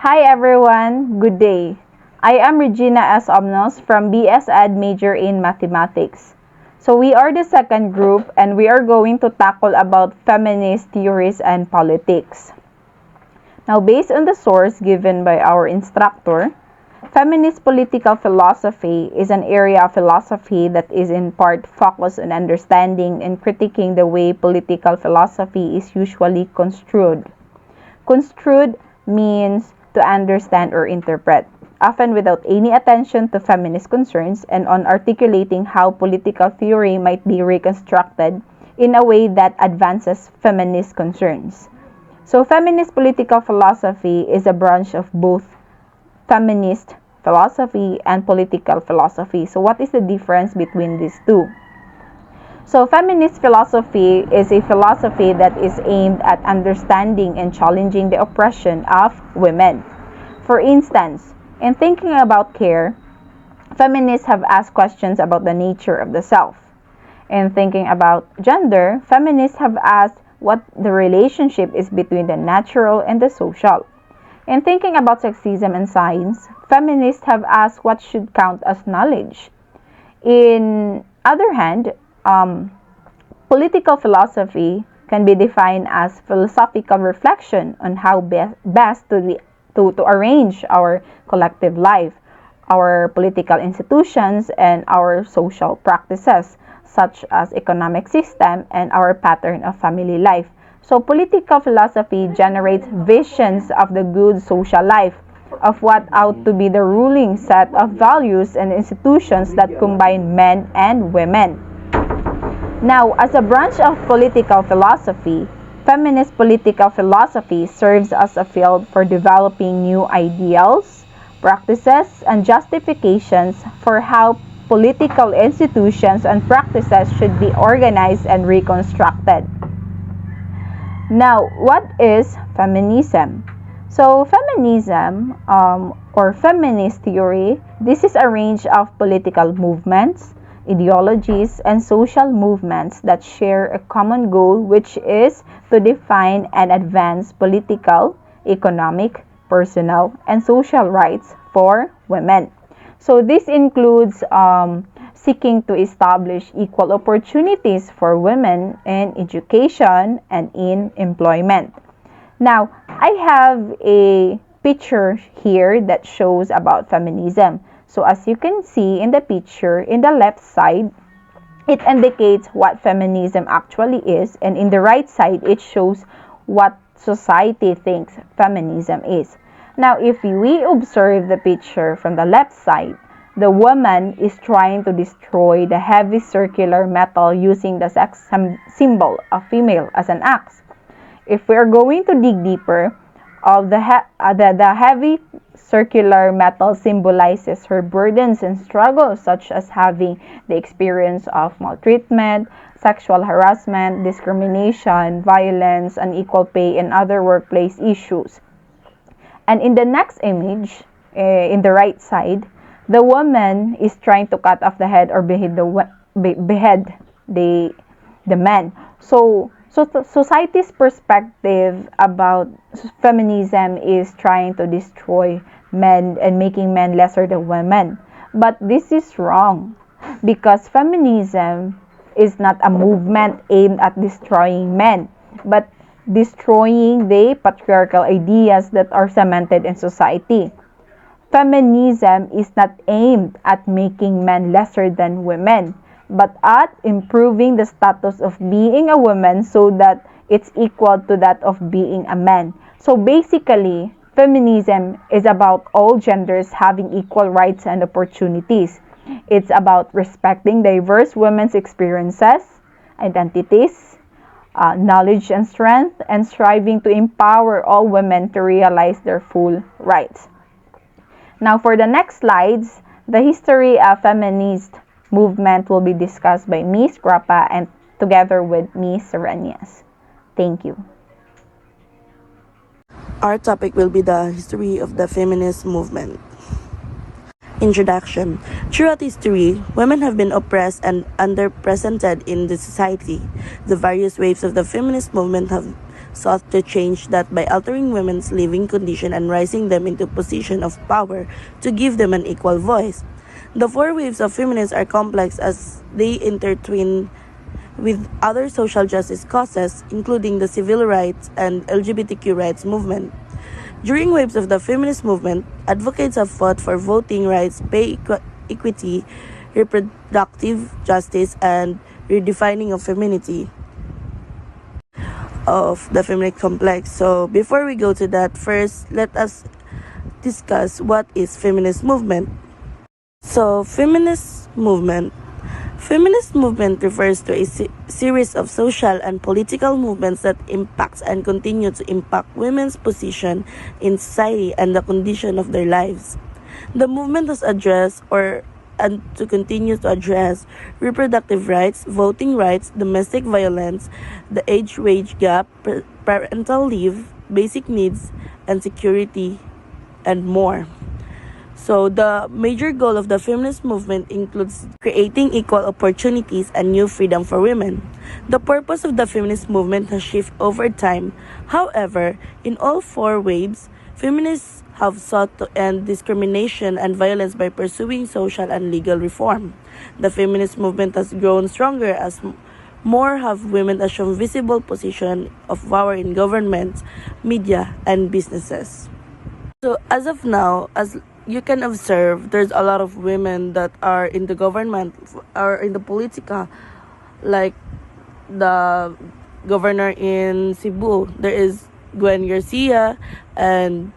Hi everyone, good day. I am Regina S. Omnos from BS Ed major in Mathematics. So we are the second group and we are going to tackle about feminist theories and politics. Now based on the source given by our instructor, feminist political philosophy is an area of philosophy that is in part focused on understanding and critiquing the way political philosophy is usually construed. Construed means to understand or interpret, often without any attention to feminist concerns and on articulating how political theory might be reconstructed in a way that advances feminist concerns. So, feminist political philosophy is a branch of both feminist philosophy and political philosophy. So, what is the difference between these two? So, feminist philosophy is a philosophy that is aimed at understanding and challenging the oppression of women. For instance, in thinking about care, feminists have asked questions about the nature of the self. In thinking about gender, feminists have asked what the relationship is between the natural and the social. In thinking about sexism and science, feminists have asked what should count as knowledge. In other hand, political philosophy can be defined as philosophical reflection on how best to arrange our collective life, our political institutions, and our social practices, such as economic system and our pattern of family life. So political philosophy generates visions of the good social life, of what ought to be the ruling set of values and institutions that combine men and women. Now, as a branch of political philosophy, feminist political philosophy serves as a field for developing new ideals, practices, and justifications for how political institutions and practices should be organized and reconstructed. Now, what is feminism? So, feminism or feminist theory, this is a range of political movements, ideologies, and social movements that share a common goal, which is to define and advance political, economic, personal, and social rights for women. So this includes seeking to establish equal opportunities for women in education and in employment. Now, I have a picture here that shows about feminism. So as you can see in the picture, in the left side, it indicates what feminism actually is, and in the right side, it shows what society thinks feminism is. Now, if we observe the picture from the left side, the woman is trying to destroy the heavy circular metal using the sex symbol of female as an axe. If we are going to dig deeper, the heavy circular metal symbolizes her burdens and struggles, such as having the experience of maltreatment, sexual harassment, discrimination, violence, unequal pay, and other workplace issues. And in the next image, in the right side, the woman is trying to cut off the head or behead the man. So society's perspective about feminism is trying to destroy men and making men lesser than women. But this is wrong, because feminism is not a movement aimed at destroying men, but destroying the patriarchal ideas that are cemented in society. Feminism is not aimed at making men lesser than women, but at improving the status of being a woman so that it's equal to that of being a man. So basically, feminism is about all genders having equal rights and opportunities. It's about respecting diverse women's experiences, identities, knowledge and strength, and striving to empower all women to realize their full rights. Now for the next slides, the history of feminist movement will be discussed by Ms. Grappa and together with Ms. Serenias. Thank you. Our topic will be the history of the feminist movement. Introduction. Throughout history, women have been oppressed and underrepresented in the society. The various waves of the feminist movement have sought to change that by altering women's living condition and raising them into position of power to give them an equal voice. The four waves of feminism are complex as they intertwine with other social justice causes, including the civil rights and LGBTQ rights movement. During waves of the feminist movement, advocates have fought for voting rights, equity, reproductive justice, and redefining of femininity of the feminine complex. So before we go to that, first let us discuss what is feminist movement. So Feminist movement refers to a series of social and political movements that impacts and continue to impact women's position in society and the condition of their lives. The movement has addressed and to continue to address reproductive rights, voting rights, domestic violence, the age-wage gap, parental leave, basic needs, and security, and more. So, the major goal of the feminist movement includes creating equal opportunities and new freedom for women. The purpose of the feminist movement has shifted over time. However, in all four waves, feminists have sought to end discrimination and violence by pursuing social and legal reform. The feminist movement has grown stronger as more have women assume visible position of power in government, media, and businesses. So as of now, as you can observe, there's a lot of women that are in the government or in the politica, like the governor in Cebu. There is Gwen Garcia, and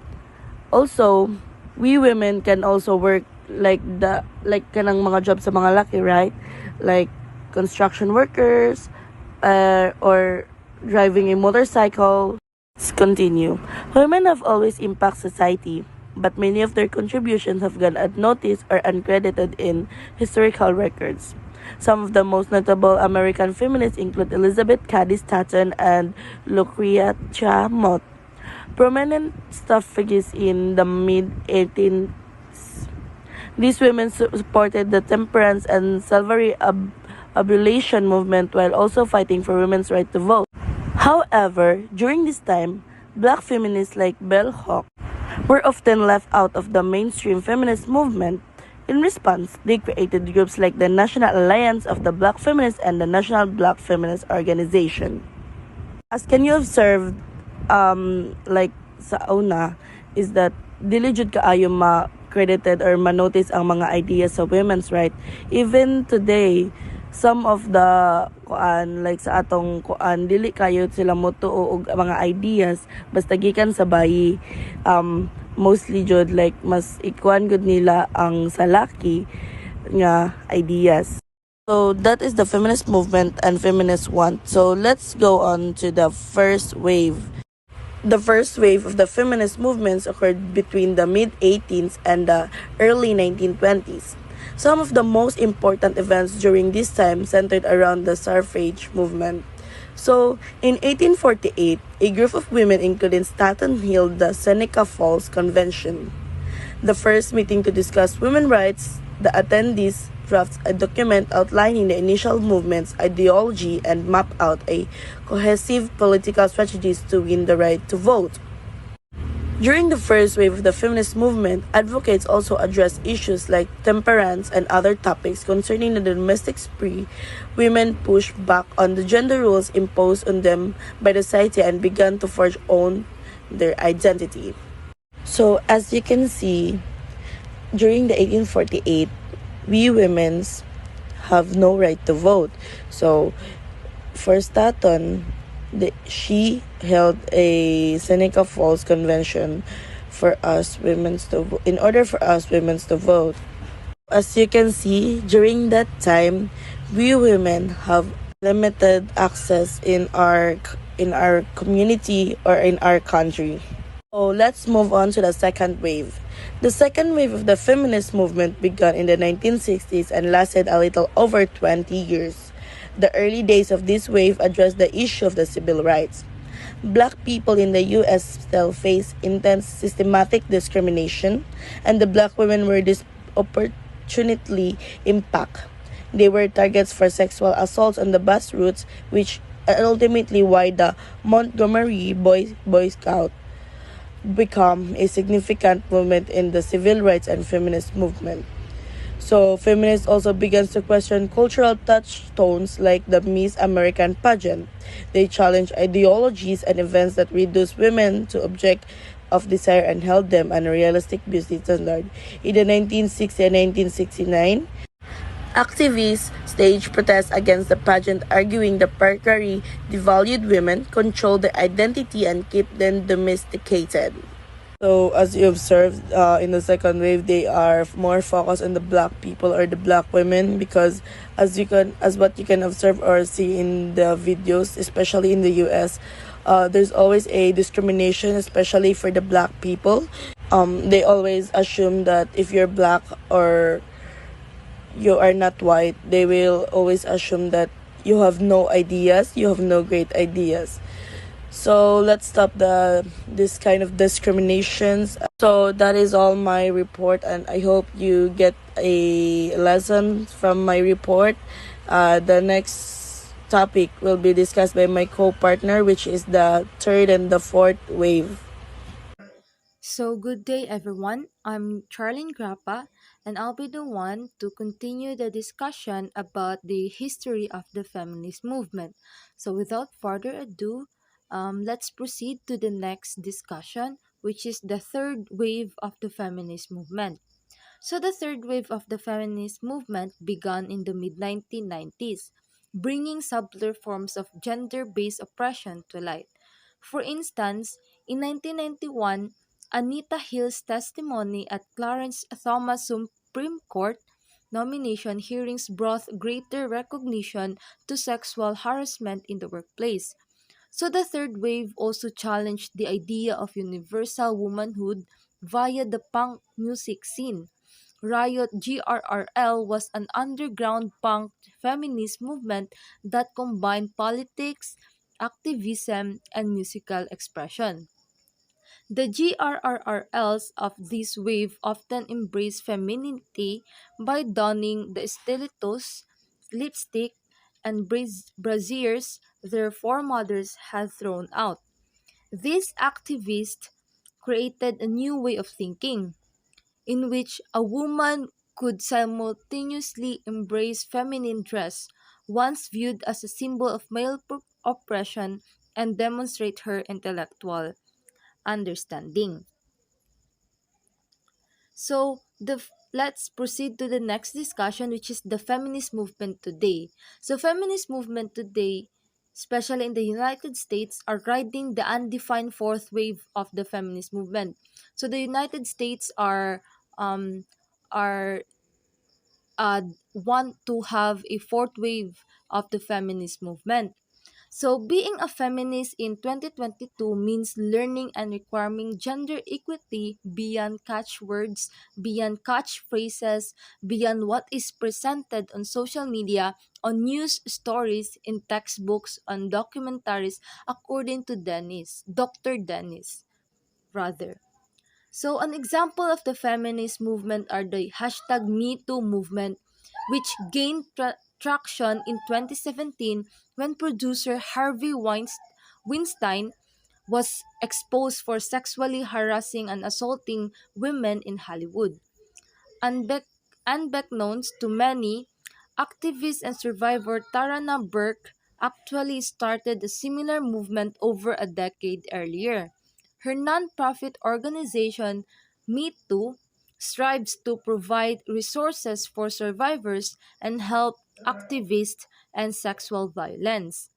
also we women can also work like kanang mga jobs sa mga laki, right? Like construction workers, or driving a motorcycle. Let's continue. Women have always impacted society, but many of their contributions have gone unnoticed or uncredited in historical records. Some of the most notable American feminists include Elizabeth Cady Stanton and Lucretia Mott, prominent suffragists in the mid-18th. These women supported the temperance and slavery abolition movement while also fighting for women's right to vote. However, during this time, black feminists like Bell Hooks were often left out of the mainstream feminist movement. In response, they created groups like the National Alliance of the Black Feminists and the National Black Feminist Organization. As can you observe, like sa una, is that dili jud kaayo ma-credited or ma-notice ang mga ideas sa women's right. Even today, some of the like sa atong dili kayo sila motuo og mga ideas basta gikan sa bayi, mostly jud like mas ikuan gud nila ang salaki nga ideas. So that is the feminist movement and feminist want. So let's go on to the first wave. The first wave of the feminist movements occurred between the mid-18th and the early 1920s. Some of the most important events during this time centered around the suffrage movement. So, in 1848, a group of women including Stanton held the Seneca Falls Convention. The first meeting to discuss women's rights, the attendees drafted a document outlining the initial movement's ideology and mapped out a cohesive political strategies to win the right to vote. During the first wave of the feminist movement, advocates also addressed issues like temperance and other topics concerning the domestic spree. Women pushed back on the gender roles imposed on them by the society and began to forge on their identity. So, as you can see, during the 1848, we women have no right to vote. So, for Stanton, she held a Seneca Falls Convention for us women to in order for us women to vote. As you can see, during that time, we women have limited access in our community or in our country. So let's move on to the second wave. The second wave of the feminist movement began in the 1960s and lasted a little over 20 years. The early days of this wave addressed the issue of the civil rights. Black people in the U.S. still face intense systematic discrimination, and the black women were disproportionately impacted. They were targets for sexual assaults on the bus routes, which and ultimately why the Montgomery Boy Scout become a significant movement in the civil rights and feminist movement. So, feminists also began to question cultural touchstones like the Miss American pageant. They challenged ideologies and events that reduce women to object of desire and held them unrealistic beauty standard. In the 1960 and 1969, activists staged protests against the pageant, arguing the patriarchy devalued women, controlled their identity, and kept them domesticated. So, as you observed in the second wave, they are more focused on the black people or the black women because, as what you can observe or see in the videos, especially in the U.S., there's always a discrimination, especially for the black people. They always assume that if you're black or you are not white, they will always assume that you have no ideas, you have no great ideas. So let's stop this kind of discriminations. So that is all my report, and I hope you get a lesson from my report. The next topic will be discussed by my co-partner, which is the third and the fourth wave. So, good day everyone. I'm Charlene Grappa, and I'll be the one to continue the discussion about the history of the feminist movement. So, without further ado, let's proceed to the next discussion, which is the third wave of the feminist movement. So the third wave of the feminist movement began in the mid 1990s, bringing subtler forms of gender based oppression to light. For instance, in 1991, Anita Hill's testimony at Clarence Thomas Supreme Court nomination hearings brought greater recognition to sexual harassment in the workplace. So the third wave also challenged the idea of universal womanhood via the punk music scene. Riot GRRL was an underground punk feminist movement that combined politics, activism, and musical expression. The GRRLs of this wave often embrace femininity by donning the stilettos, lipstick, and braziers their foremothers had thrown out. These activists created a new way of thinking, in which a woman could simultaneously embrace feminine dress, once viewed as a symbol of male oppression, and demonstrate her intellectual understanding. So let's proceed to the next discussion, which is the feminist movement today. So feminist movement today, especially in the United States, are riding the undefined fourth wave of the feminist movement. So the United States um are want to have a fourth wave of the feminist movement. So, being a feminist in 2022 means learning and requiring gender equity beyond catchwords, beyond catchphrases, beyond what is presented on social media, on news stories, in textbooks, on documentaries, according to Dr. Dennis, rather. So, an example of the feminist movement are the hashtag #MeToo movement, which gained traction in 2017 when producer Harvey Weinstein was exposed for sexually harassing and assaulting women in Hollywood. Unbe- Unbeknownst to many, activist and survivor Tarana Burke actually started a similar movement over a decade earlier. Her nonprofit organization, Me Too, strives to provide resources for survivors and help activists and sexual violence.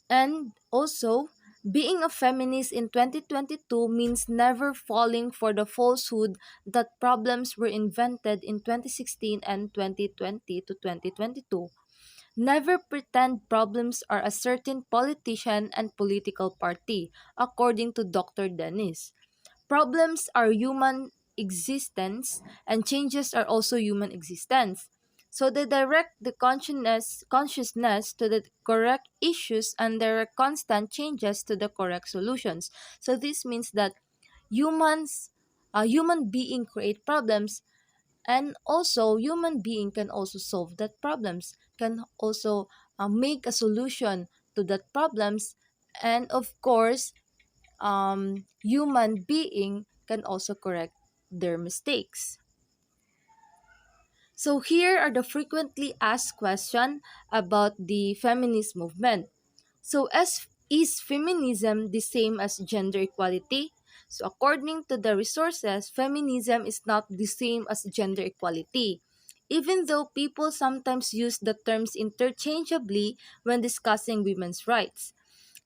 And also, being a feminist in 2022 means never falling for the falsehood that problems were invented in 2016 and 2020 to 2022. Never pretend problems are a certain politician and political party, according to Dr. Dennis. Problems are human existence and changes are also human existence. So they direct the consciousness to the correct issues and direct constant changes to the correct solutions. So this means that humans a human being create problems, and also human being can also solve that problems, can also make a solution to that problems, and of course, human being can also correct their mistakes. So here are the frequently asked questions about the feminist movement. So is feminism the same as gender equality? So according to the resources, feminism is not the same as gender equality. Even though people sometimes use the terms interchangeably when discussing women's rights.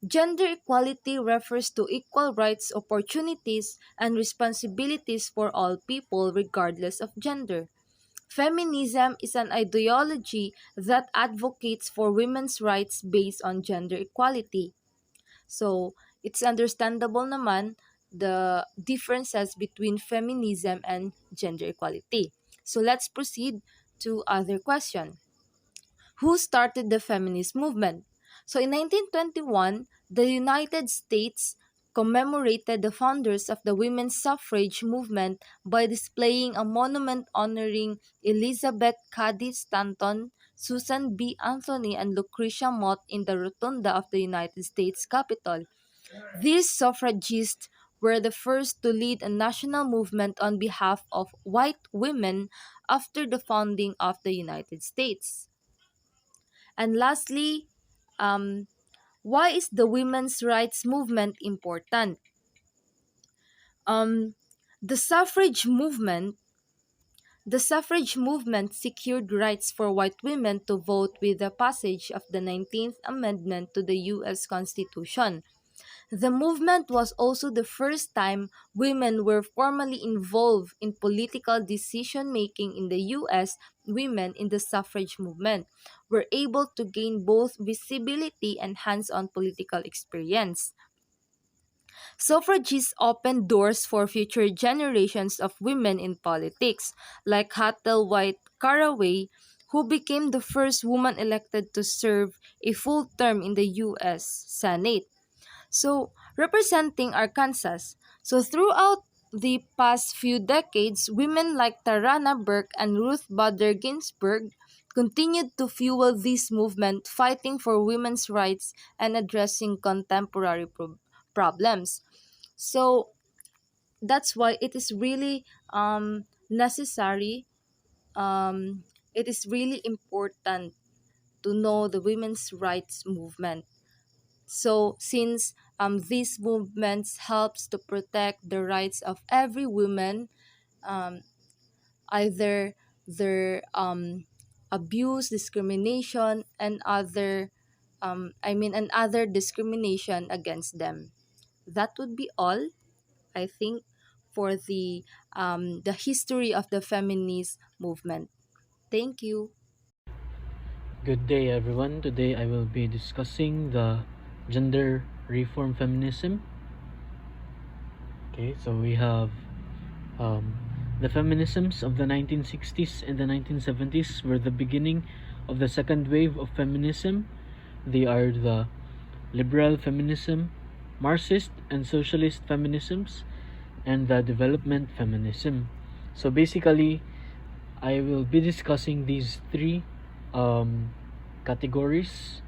Gender equality refers to equal rights, opportunities, and responsibilities for all people regardless of gender. Feminism is an ideology that advocates for women's rights based on gender equality. So, it's understandable naman the differences between feminism and gender equality. So, let's proceed to other question. Who started the feminist movement? So in 1921, the United States commemorated the founders of the women's suffrage movement by displaying a monument honoring Elizabeth Cady Stanton, Susan B. Anthony, and Lucretia Mott in the rotunda of the United States Capitol. These suffragists were the first to lead a national movement on behalf of white women after the founding of the United States. And lastly, um, why is the women's rights movement important? Um, the suffrage movement the suffrage movement secured rights for white women to vote with the passage of the 19th Amendment to the U.S. Constitution. The movement was also the first time women were formally involved in political decision making in the US. Women in the suffrage movement were able to gain both visibility and hands on political experience. Suffragists opened doors for future generations of women in politics, like Hathel White Caraway, who became the first woman elected to serve a full term in the U.S. Senate. So, representing Arkansas. So, throughout the past few decades, women like Tarana Burke and Ruth Bader Ginsburg continued to fuel this movement, fighting for women's rights and addressing contemporary problems. So, that's why it is really necessary, it is really important to know the women's rights movement. So since these movements helps to protect the rights of every woman, um, either their abuse, discrimination, and other and other discrimination against them. That would be all, I think, for the history of the feminist movement. Thank you. Good day, everyone. Today I will be discussing the gender reform feminism. Okay, so we have um, the feminisms of the 1960s and the 1970s were the beginning of the second wave of feminism. They are the liberal feminism, Marxist and socialist feminisms, and the development feminism. So basically, I will be discussing these three categories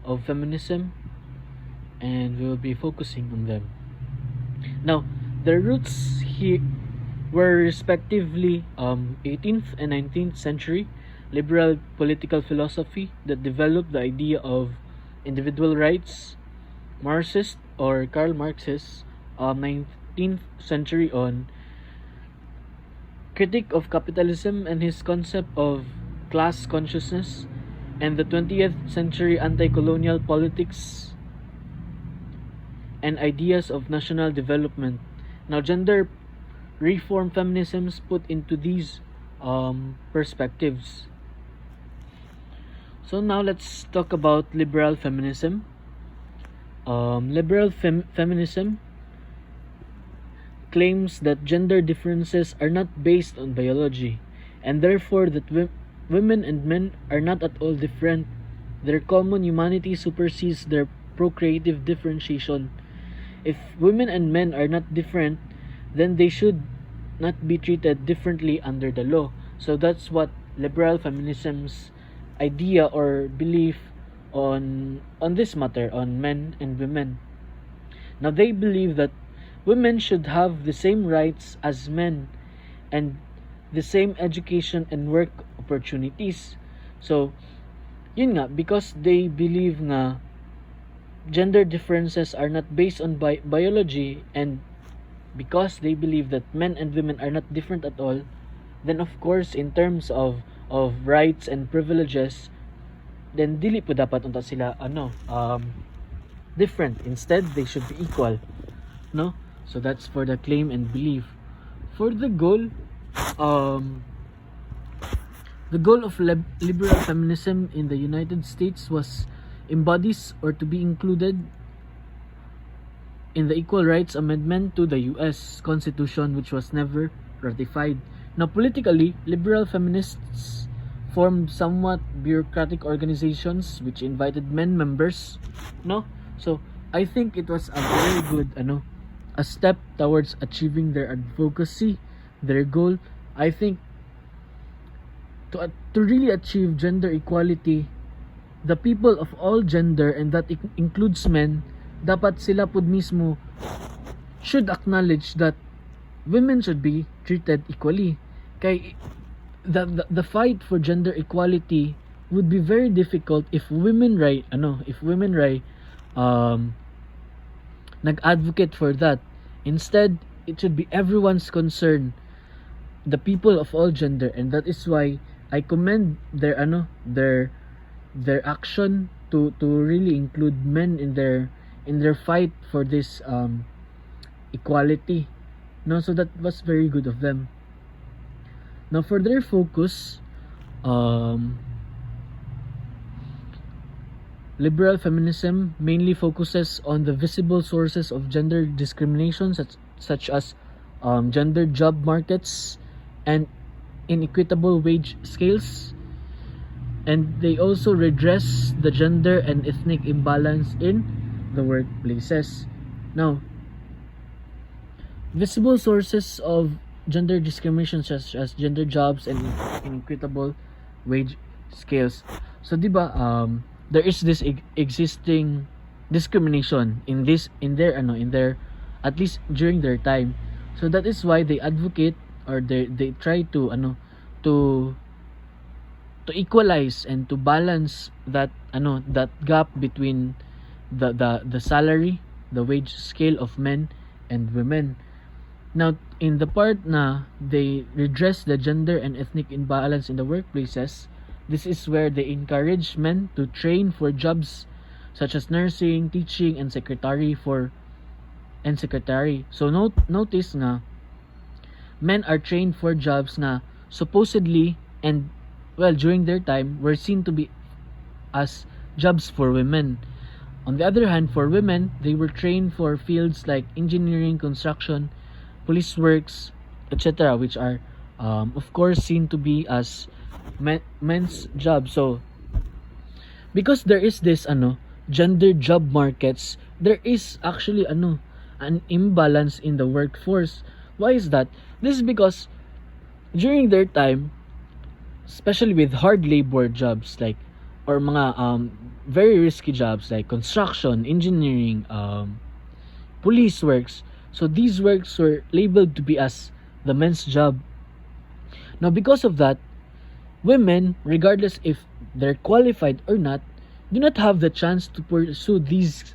of feminism, and we will be focusing on them. Now, the roots here were respectively 18th and 19th century liberal political philosophy that developed the idea of individual rights, Marxist or Karl Marx's 19th century on critique of capitalism and his concept of class consciousness, and the 20th century anti-colonial politics and ideas of national development. Now, gender reform feminisms put into these perspectives. So now let's talk about liberal feminism. Liberal feminism claims that gender differences are not based on biology, and therefore that women and men are not at all different. Their common humanity supersedes their procreative differentiation. If women and men are not different, then they should not be treated differently under the law. So that's what liberal feminism's idea or belief on this matter, on men and women. Now they believe that women should have the same rights as men and the same education and work opportunities. So yun nga, because they believe nga gender differences are not based on biology, and because they believe that men and women are not different at all, then of course in terms of rights and privileges, then dili po dapat unta sila different. Instead they should be equal, no? So that's for the claim and belief. For the goal, the goal of liberal feminism in the United States was embodies or to be included in the Equal Rights Amendment to the US Constitution, which was never ratified. Now, politically, liberal feminists formed somewhat bureaucratic organizations which invited men members, no? So, I think it was a very good a step towards achieving their advocacy, their goal. I think to really achieve gender equality, the people of all gender, and that includes men, dapat sila pud mismo should acknowledge that women should be treated equally. Kay the fight for gender equality would be very difficult if women nag-advocate for that. Instead, it should be everyone's concern, the people of all gender, and that is why I commend their action to really include men in their fight for this equality. No, so that was very good of them. Now for their focus, liberal feminism mainly focuses on the visible sources of gender discrimination, such as gender job markets and inequitable wage scales, and they also redress the gender and ethnic imbalance in the workplaces. Now, visible sources of gender discrimination such as gender jobs and inequitable wage scales. So diba there is this existing discrimination in their at least during their time. So that is why they advocate, or they try to to equalize and to balance that that gap between the salary, the wage scale of men and women. Now, in the part na they redress the gender and ethnic imbalance in the workplaces, this is where they encourage men to train for jobs such as nursing, teaching, and secretary. So notice nga, men are trained for jobs na supposedly and during their time were seen to be as jobs for women. On the other hand, for women, they were trained for fields like engineering, construction, police works, etc., which are of course seen to be as men's jobs. So because there is this gender job markets, there is actually an imbalance in the workforce. Why is that? This is because during their time, especially with hard labor jobs like or mga very risky jobs like construction, engineering, police works, so these works were labeled to be as the men's job. Now because of that, women, regardless if they're qualified or not, do not have the chance to pursue these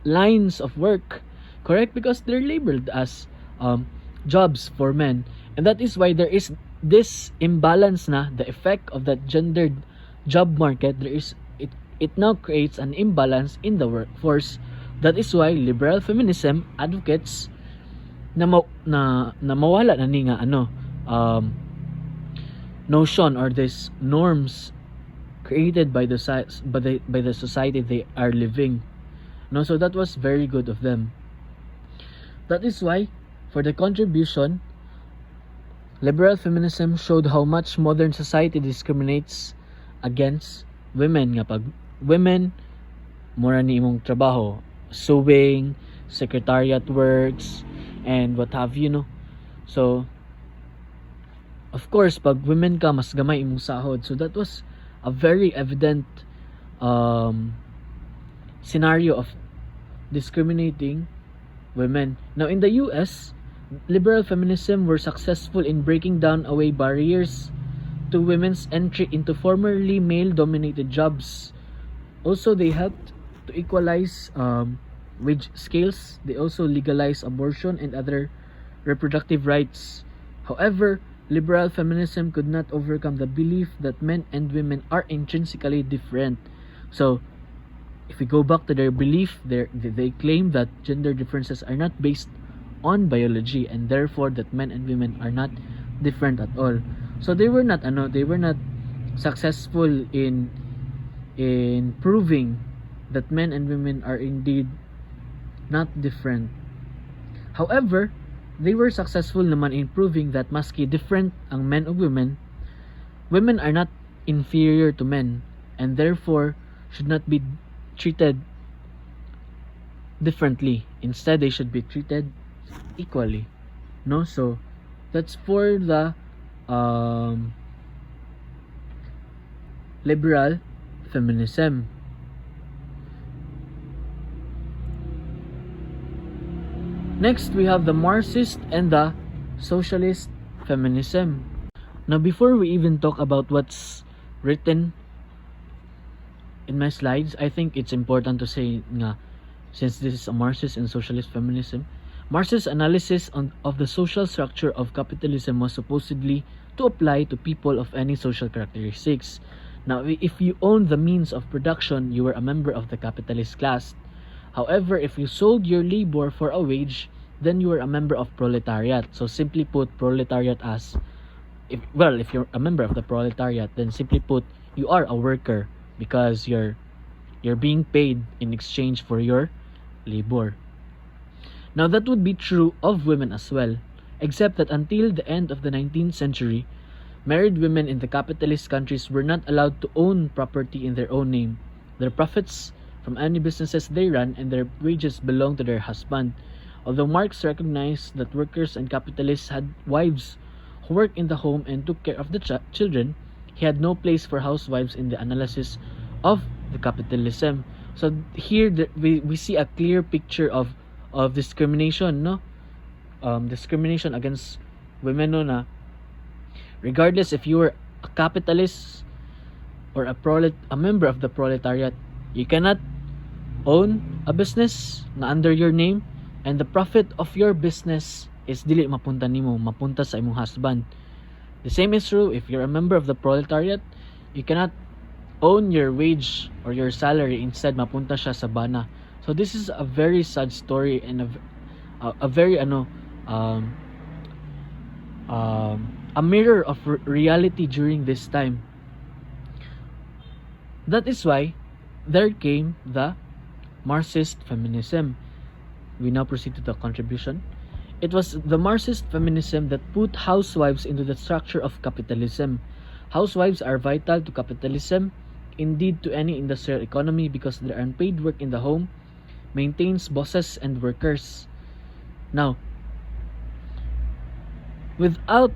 lines of work, correct? Because they're labeled as jobs for men. And that is why there is this imbalance na, the effect of that gendered job market. It now creates an imbalance in the workforce. That is why liberal feminism advocates na mawala na ni nga notion or these norms created by the society they are living. No, so that was very good of them. That is why for the contribution, liberal feminism showed how much modern society discriminates against women. Nga pag women, mura ni imong trabaho, sewing, secretariat works, and what have you, no? So of course, pag women ka, mas gamay imong sahod. So that was a very evident scenario of discriminating women. Now in the US, liberal feminism were successful in breaking down away barriers to women's entry into formerly male-dominated jobs. Also, they helped to equalize wage scales. They also legalized abortion and other reproductive rights. However, liberal feminism could not overcome the belief that men and women are intrinsically different. So, if we go back to their belief, they claim that gender differences are not based on biology, and therefore that men and women are not different at all. So they were not successful in proving that men and women are indeed not different. However, they were successful naman in proving that maski different ang men o women, women are not inferior to men, and therefore should not be treated differently. Instead, they should be treated equally. No, so that's for the liberal feminism. Next, we have the Marxist and the socialist feminism. Now, before we even talk about what's written in my slides, I think it's important to say nga, since this is a Marxist and socialist feminism, Marx's analysis of the social structure of capitalism was supposedly to apply to people of any social characteristics. Now, if you owned the means of production, you were a member of the capitalist class. However, if you sold your labor for a wage, then you were a member of proletariat. So simply put, proletariat as, if you're a member of the proletariat, then simply put, you are a worker because you're being paid in exchange for your labor. Now that would be true of women as well, except that until the end of the 19th century, married women in the capitalist countries were not allowed to own property in their own name. Their profits from any businesses they ran and their wages belonged to their husband. Although Marx recognized that workers and capitalists had wives who worked in the home and took care of the children, he had no place for housewives in the analysis of the capitalism. So here we see a clear picture of discrimination, no? Discrimination against women, no, na regardless if you were a capitalist or a member of the proletariat, you cannot own a business na under your name, and the profit of your business is dili mapunta nimo, mapunta sa imong husband. The same is true if you're a member of the proletariat. You cannot own your wage or your salary, instead mapunta siya sa bana. So this is a very sad story and a very a mirror of reality during this time. That is why there came the Marxist feminism. We now proceed to the contribution. It was the Marxist feminism that put housewives into the structure of capitalism. Housewives are vital to capitalism, indeed to any industrial economy, because their unpaid work in the home maintains bosses and workers. Now, without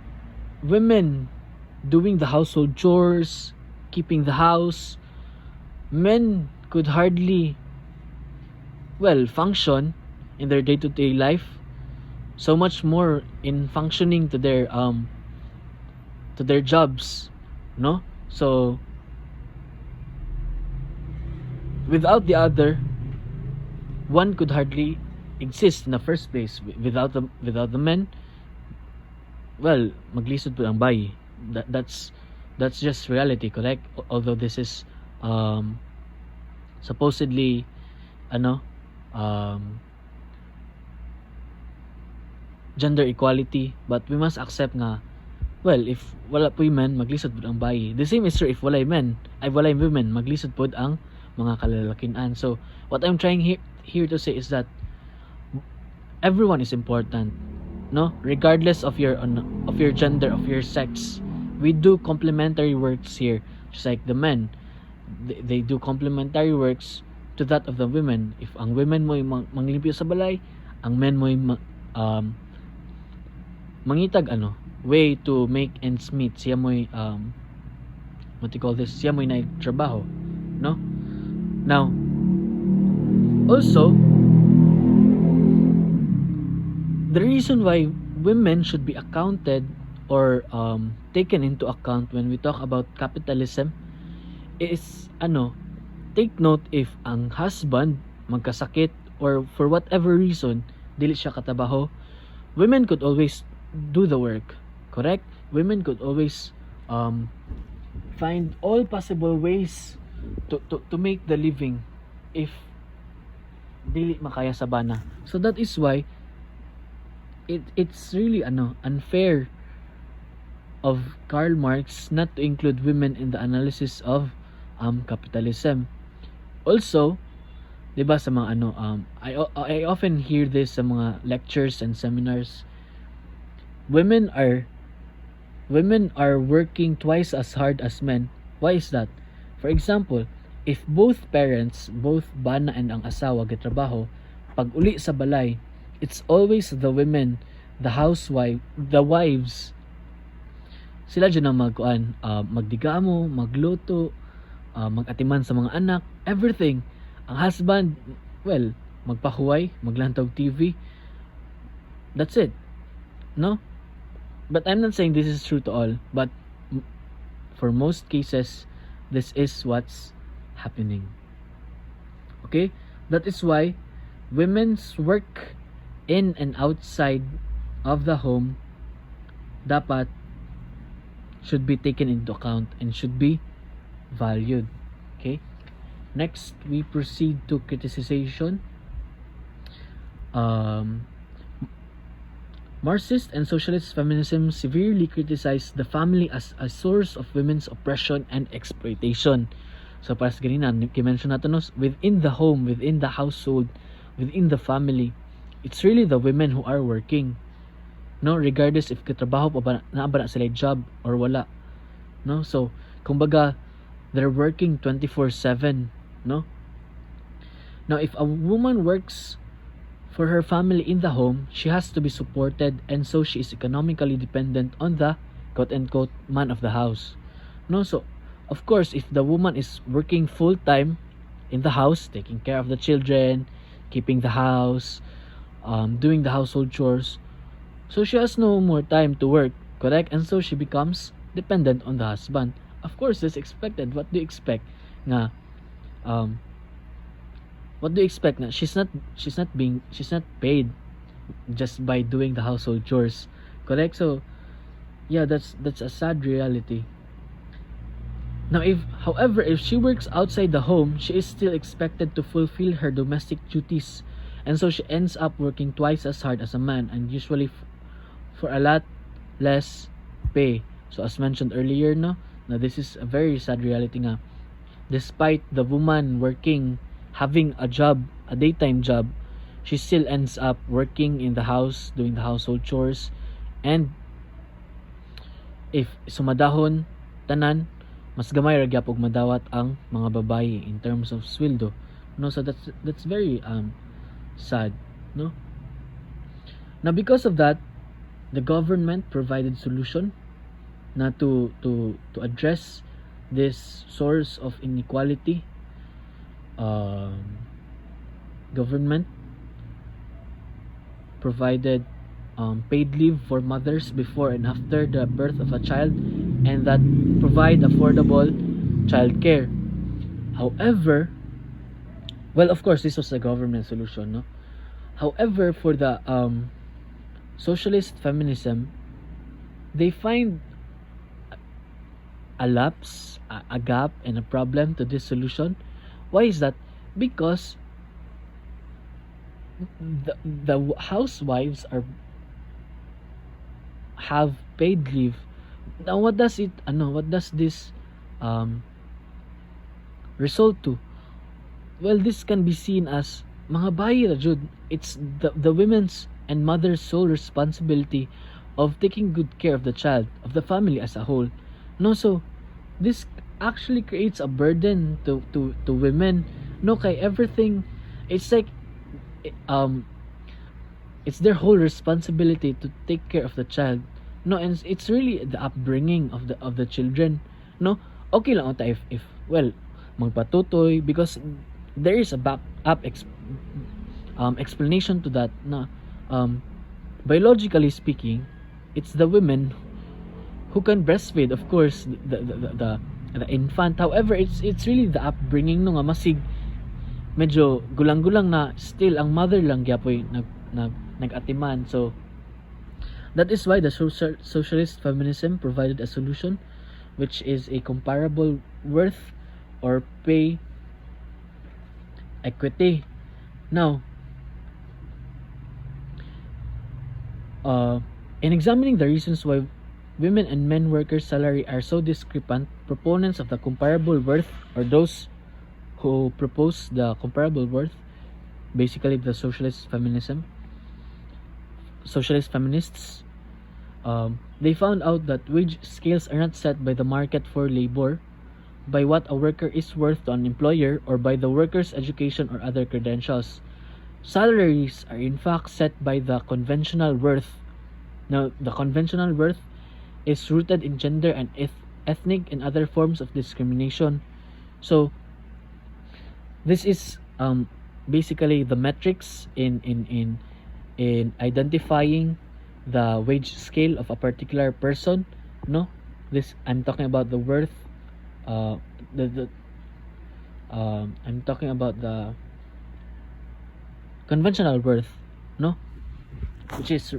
women doing the household chores, keeping the house, men could hardly function in their day-to-day life, so much more in functioning to their jobs, no? So without the other, one could hardly exist in the first place. Without the men, maglisod po ang bayi. That's just reality, correct? Although this is supposedly gender equality, but we must accept nga, if wala po yung men, maglisod po ang bayi. The same is true if walay men, ay walay women, maglisod po ang mga kalalakian. So what I'm trying here to say is that everyone is important, no, regardless of your gender, of your sex. We do complementary works here, just like the men. They do complementary works to that of the women. If ang women mo manglimpyo sa balay, ang men mo mangitag way to make ends meet. Siya mo what do you call this? Siya mo na trabaho, no? Now, also, the reason why women should be accounted or taken into account when we talk about capitalism is take note if ang husband magkasakit or for whatever reason dili siya katabaho, women could always do the work, correct? Women could always find all possible ways to make the living if dili makaya sa bana. So that is why it's really unfair of Karl Marx not to include women in the analysis of capitalism. Also, 'di ba sa mga I often hear this sa mga lectures and seminars. Women are working twice as hard as men. Why is that? For example, if both parents, both bana and ang asawa gitrabaho, pag uli sa balay, it's always the women, the wives. Sila dyan ang magdigamo, magluto, magatiman sa mga anak, everything. Ang husband, well, magpahuway, maglantog TV. That's it. No? But I'm not saying this is true to all, but for most cases, this is what's happening. Okay? That is why women's work in and outside of the home should be taken into account and should be valued. Okay? Next, we proceed to criticization. Marxist and socialist feminism severely criticized the family as a source of women's oppression and exploitation. So, para sa ganina, i-mention natin, within the home, within the household, within the family, it's really the women who are working. No, regardless if katrabaho pa ba na sila job or wala. No, so kumbaga they're working 24/7, no? Now if a woman works for her family in the home, she has to be supported, and so she is economically dependent on the quote-unquote man of the house. No, so of course if the woman is working full-time in the house, taking care of the children, keeping the house, doing the household chores, so she has no more time to work, correct? And so she becomes dependent on the husband. Of course, that's expected. What do you expect? What do you expect? Na she's not paid just by doing the household chores, correct? So, yeah, that's a sad reality. Now, however, if she works outside the home, she is still expected to fulfill her domestic duties, and so she ends up working twice as hard as a man, and usually for a lot less pay. So as mentioned earlier, now this is a very sad reality nga. Despite the woman having a job, a daytime job, she still ends up working in the house, doing the household chores, and if sumadahon tanan, mas gamay ra gyapon madawat ang mga babaye in terms of sweldo. No, so that's very sad, no? Now because of that, the government provided solution na to address this source of inequality. Government provided paid leave for mothers before and after the birth of a child, and that provide affordable childcare. However, well, of course, this was a government solution, no? However, for the socialist feminism, they find a lapse, a gap, and a problem to this solution. Why is that? Because the housewives have paid leave. Now, what does this result to? Well, this can be seen as mga bayi ra jud. It's the women's and mother's sole responsibility of taking good care of the child, of the family as a whole. No, so this actually creates a burden to women. No, kay everything, it's like it's their whole responsibility to take care of the child. No, and it's really the upbringing of the children. No, okay lang ta if well magpatutoy, because there is a explanation to that na biologically speaking, it's the women who can breastfeed, of course, the infant. However, it's really the upbringing no nga masig medyo gulang-gulang na still ang mother lang gyapoy nag-atiman. So that is why the socialist feminism provided a solution, which is a comparable worth or pay equity. Now, in examining the reasons why women and men workers' salary are so discrepant, proponents of the comparable worth, or those who propose the comparable worth, basically the socialist feminists, they found out that wage scales are not set by the market for labor, by what a worker is worth to an employer, or by the worker's education or other credentials. Salaries are in fact set by the conventional worth. Now, the conventional worth is rooted in gender and ethnic and other forms of discrimination. So, this is basically the metrics in identifying the wage scale of a particular person. No, this I'm talking about the worth. I'm talking about the conventional worth, no, which is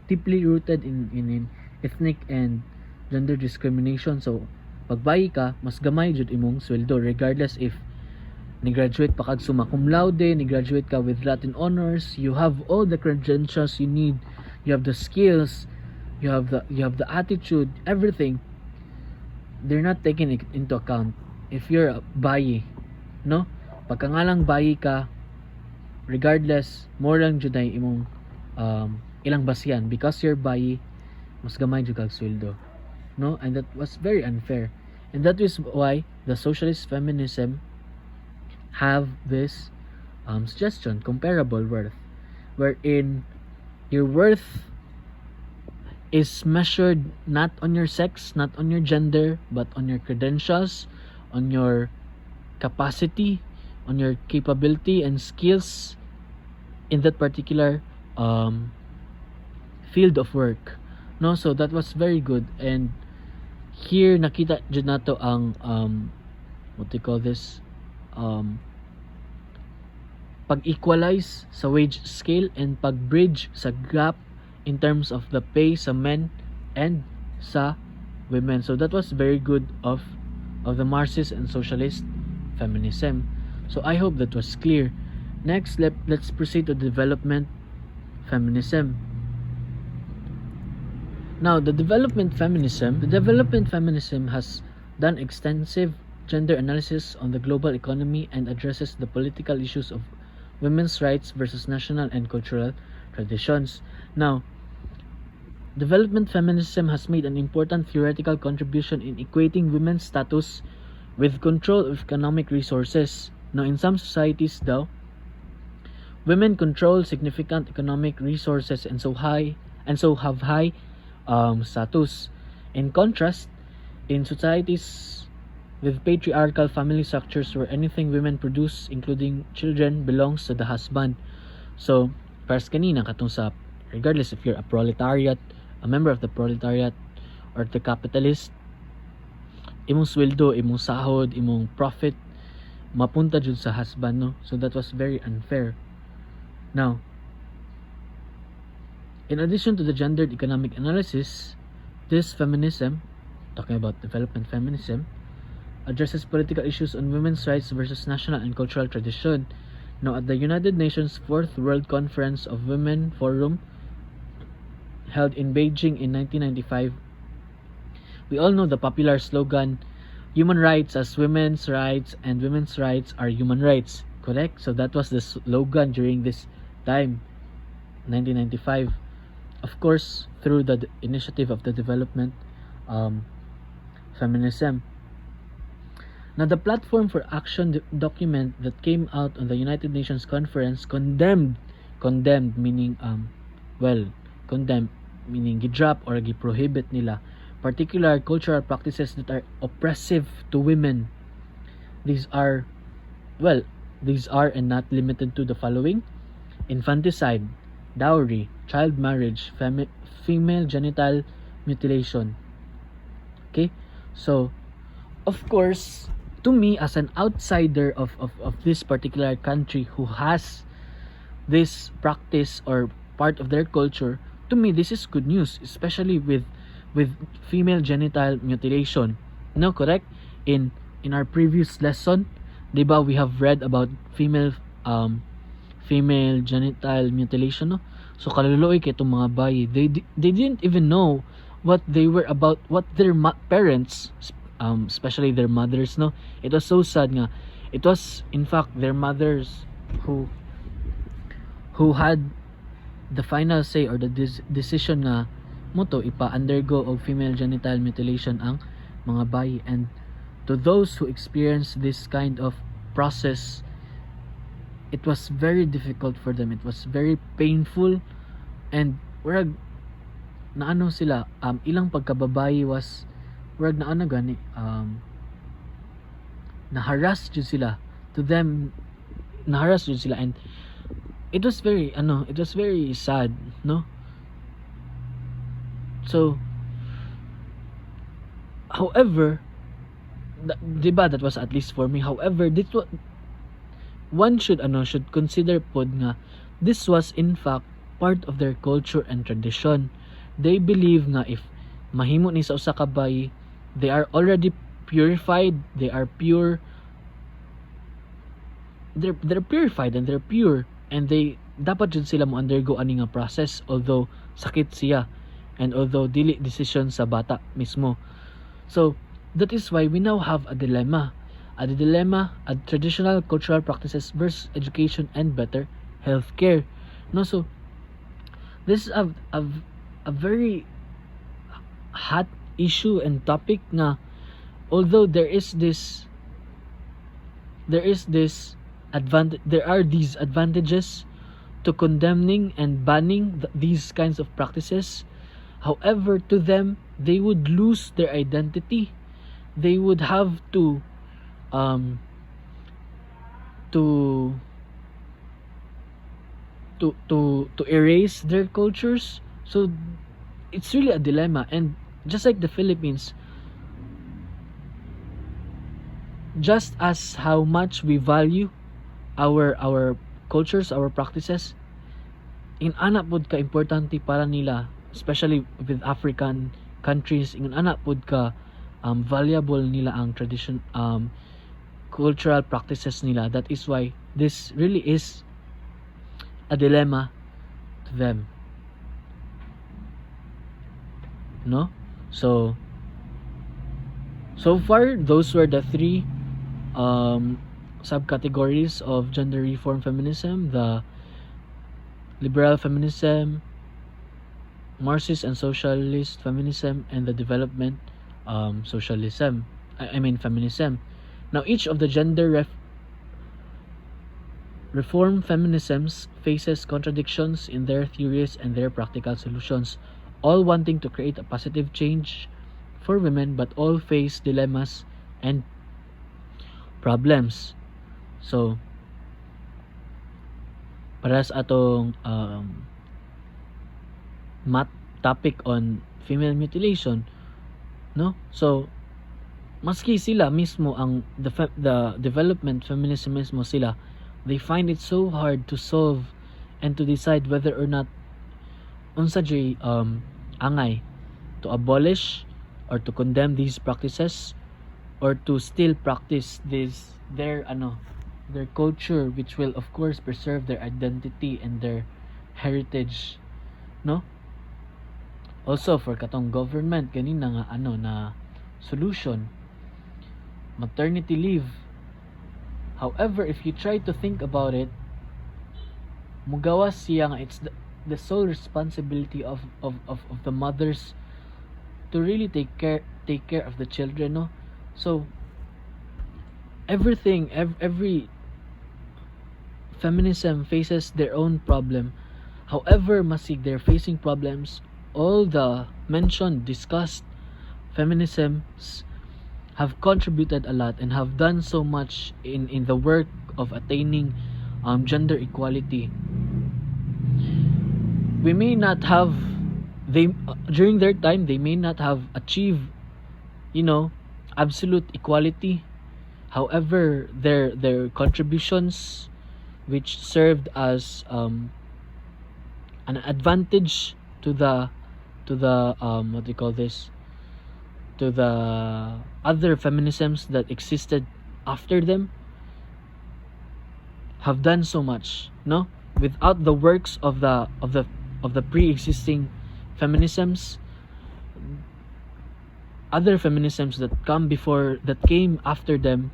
deeply rooted in ethnic and gender discrimination. So, pagbayi ka, mas gamay jud imong sweldo regardless if ni-graduate pa kag summa cum laude, ni-graduate ka with Latin honors, you have all the credentials you need, you have the skills, you have the attitude, everything. They're not taking it into account if you're a bayi, no? Pagka nga lang bayi ka, regardless, more lang jud ay imong ilang basyan, because you're bayi, mas gamay jud kag sweldo, no? And that was very unfair, and that is why the socialist feminism have this suggestion, comparable worth, wherein your worth is measured not on your sex, not on your gender, but on your credentials, on your capacity, on your capability and skills in that particular field of work, no? So that was very good, and here nakita jud nato ang what do you call this, pag-equalize sa wage scale and pag-bridge sa gap in terms of the pay sa men and sa women. So that was very good of the Marxist and socialist feminism. So I hope that was clear. Next, let's proceed to development feminism. Now, the development feminism has done extensive gender analysis on the global economy and addresses the political issues of women's rights versus national and cultural traditions. Now, development feminism has made an important theoretical contribution in equating women's status with control of economic resources. Now, in some societies though, women control significant economic resources and so have high status. In contrast, in societies with patriarchal family structures where anything women produce, including children, belongs to the husband. So, pares kanina katong sa, regardless if you're a proletariat, a member of the proletariat, or the capitalist, imong sweldo, imong sahod, imong profit, mapunta jud sa husband, no? So that was very unfair. Now, in addition to the gendered economic analysis, this feminism, talking about development feminism, addresses political issues on women's rights versus national and cultural tradition. Now, at the United Nations 4th World Conference of Women Forum, held in Beijing in 1995, we all know the popular slogan, human rights as women's rights and women's rights are human rights, correct? So that was the slogan during this time, 1995. Of course, through the initiative of the development feminism. Now, the platform for action document that came out on the United Nations conference condemned meaning condemned meaning gidrop or giprohibit nila particular cultural practices that are oppressive to women. These are, These are and not limited to the following: infanticide, dowry, child marriage, female genital mutilation. Okay? So, of course, to me as an outsider of this particular country who has this practice or part of their culture, to me this is good news, especially with female genital mutilation. No, correct? In our previous lesson, diba, we have read about female genital mutilation, no? So kaluluoy kay itong mga bayi, they didn't even know what they were about, what their parents, especially their mothers, no? It was so sad nga. It was in fact their mothers who had the final say or the decision nga mo to ipa-undergo og female genital mutilation ang mga bayi. And to those who experience this kind of process, it was very difficult for them. It was very painful, and wag naano sila, ilang pagkababayi was wag naano gani, na-harass jud sila. To them, na-harass jud sila, and it was very sad, no? So, however, diba, that was at least for me. However, this was, one should consider pod nga this was in fact part of their culture and tradition. They believe nga if mahimo ni sa usa ka bayi, they are already purified, they are pure, they're purified and they're pure, and they dapat jud sila mo undergo ani nga process, although sakit siya and although dili decision sa bata mismo. So that is why we now have a dilemma, traditional cultural practices versus education and better healthcare, no? So this is a very hot issue and topic nga, although there are these advantages to condemning and banning these kinds of practices. However, to them, they would lose their identity. They would have to erase their cultures. So it's really a dilemma. And just like the Philippines, just as how much we value our cultures, our practices, in anak pod ka importante para nila, especially with African countries, in anak pod ka valuable nila ang tradition, cultural practices nila. That is why this really is a dilemma to them, no? So far, those were the three subcategories of gender reform feminism: the liberal feminism, Marxist and socialist feminism, and the development socialism. Feminism. Now, each of the gender reform feminisms faces contradictions in their theories and their practical solutions, all wanting to create a positive change for women, but all face dilemmas and problems. So, para sa atong topic on female mutilation, no? So, maski sila mismo ang the development feminism mismo, sila, they find it so hard to solve and to decide whether or not unsa jay angay to abolish or to condemn these practices, or to still practice their culture, which will of course preserve their identity and their heritage, no? Also, for katong government kanina nga na solution, maternity leave. However, if you try to think about it, mugawas siya nga it's the sole responsibility of the mothers to really take care of the children, no? So every feminism faces their own problem. However, masig they're facing problems, all the mentioned, discussed feminisms have contributed a lot and have done so much in the work of attaining gender equality. We may not have they during their time they may not have achieved, you know, absolute equality. However, their contributions, which served as an advantage to the what do you call this, to the other feminisms that existed after them, have done so much, no, without the works of the pre-existing feminisms. Other feminisms that came after them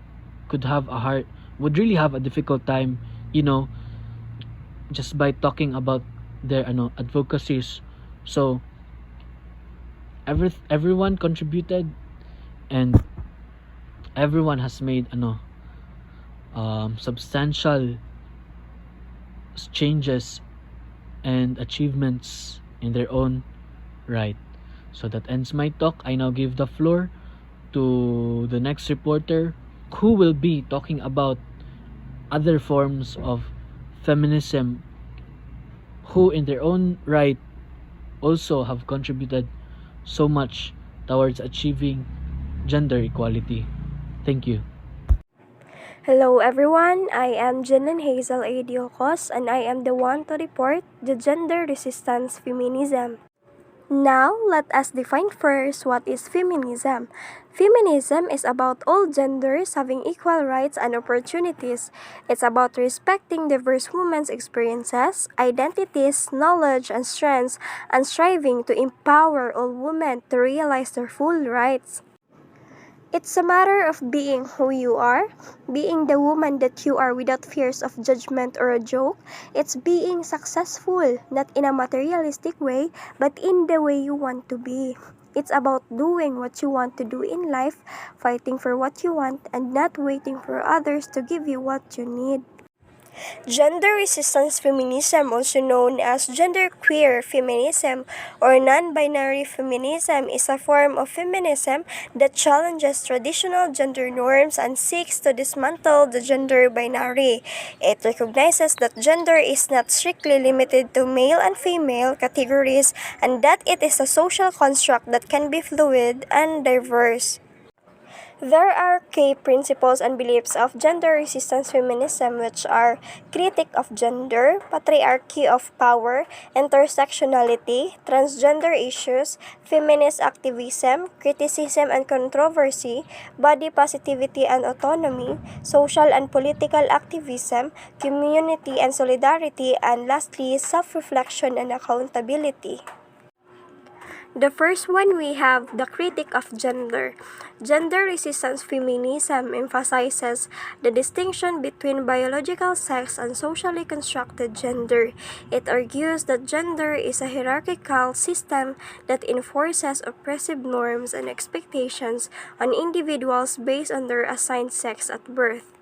would really have a difficult time, you know, just by talking about their advocacies. So everyone contributed, and everyone has made substantial changes and achievements in their own right. So that ends my talk. I now give the floor to the next reporter, who will be talking about other forms of feminism, who in their own right also have contributed so much towards achieving gender equality. Thank you. Hello everyone, I am Jenan Hazel A. Diocos and I am the one to report the gender resistance feminism. Now, let us define first what is feminism. Feminism is about all genders having equal rights and opportunities. It's about respecting diverse women's experiences, identities, knowledge, and strengths, and striving to empower all women to realize their full rights. It's a matter of being who you are, being the woman that you are without fears of judgment or a joke. It's being successful, not in a materialistic way, but in the way you want to be. It's about doing what you want to do in life, fighting for what you want, and not waiting for others to give you what you need. Gender resistance feminism, also known as genderqueer feminism or non-binary feminism, is a form of feminism that challenges traditional gender norms and seeks to dismantle the gender binary. It recognizes that gender is not strictly limited to male and female categories and that it is a social construct that can be fluid and diverse. There are key principles and beliefs of gender resistance feminism, which are critique of gender, patriarchy of power, intersectionality, transgender issues, feminist activism, criticism and controversy, body positivity and autonomy, social and political activism, community and solidarity, and lastly, self-reflection and accountability. The first one, we have the critique of gender. Gender resistance feminism emphasizes the distinction between biological sex and socially constructed gender. It argues that gender is a hierarchical system that enforces oppressive norms and expectations on individuals based on their assigned sex at birth.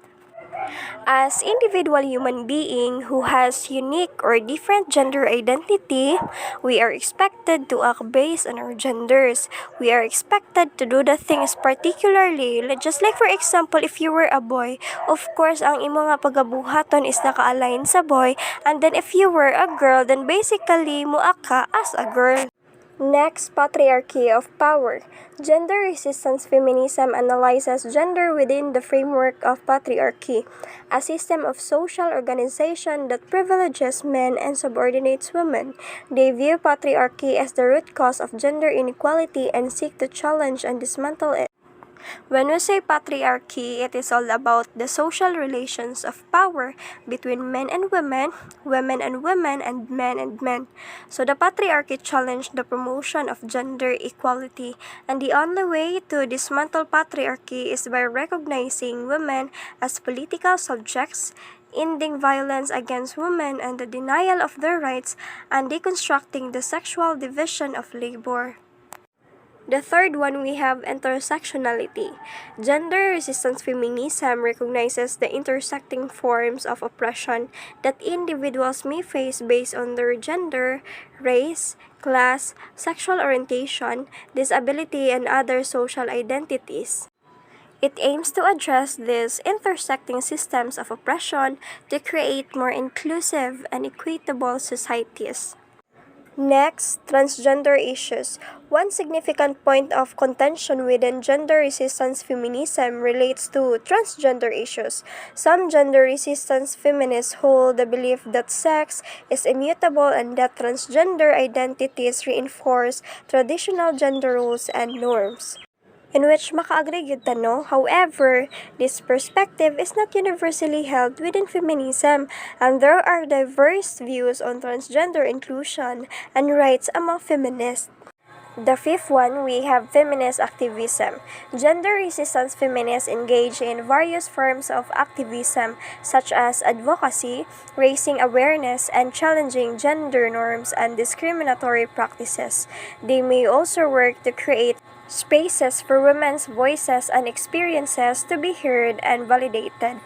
As individual human being who has unique or different gender identity, we are expected to act based on our genders. We are expected to do the things particularly, just like for example, if you were a boy, of course, ang imo nga pagabuhaton is naka-align sa boy, and then if you were a girl, then basically muak ka as a girl. Next, patriarchy of power. Gender resistance feminism analyzes gender within the framework of patriarchy, a system of social organization that privileges men and subordinates women. They view patriarchy as the root cause of gender inequality and seek to challenge and dismantle it. When we say patriarchy, it is all about the social relations of power between men and women and women, and men. So the patriarchy challenged the promotion of gender equality, and the only way to dismantle patriarchy is by recognizing women as political subjects, ending violence against women and the denial of their rights, and deconstructing the sexual division of labor. The third one, we have intersectionality. Gender resistance feminism recognizes the intersecting forms of oppression that individuals may face based on their gender, race, class, sexual orientation, disability, and other social identities. It aims to address these intersecting systems of oppression to create more inclusive and equitable societies. Next, transgender issues. One significant point of contention within gender resistance feminism relates to transgender issues. Some gender resistance feminists hold the belief that sex is immutable and that transgender identities reinforce traditional gender roles and norms, in which maka-agree gyud ta, no? However, this perspective is not universally held within feminism, and there are diverse views on transgender inclusion and rights among feminists. The fifth one, we have feminist activism. Gender resistance feminists engage in various forms of activism such as advocacy, raising awareness, and challenging gender norms and discriminatory practices. They may also work to create spaces for women's voices and experiences to be heard and validated.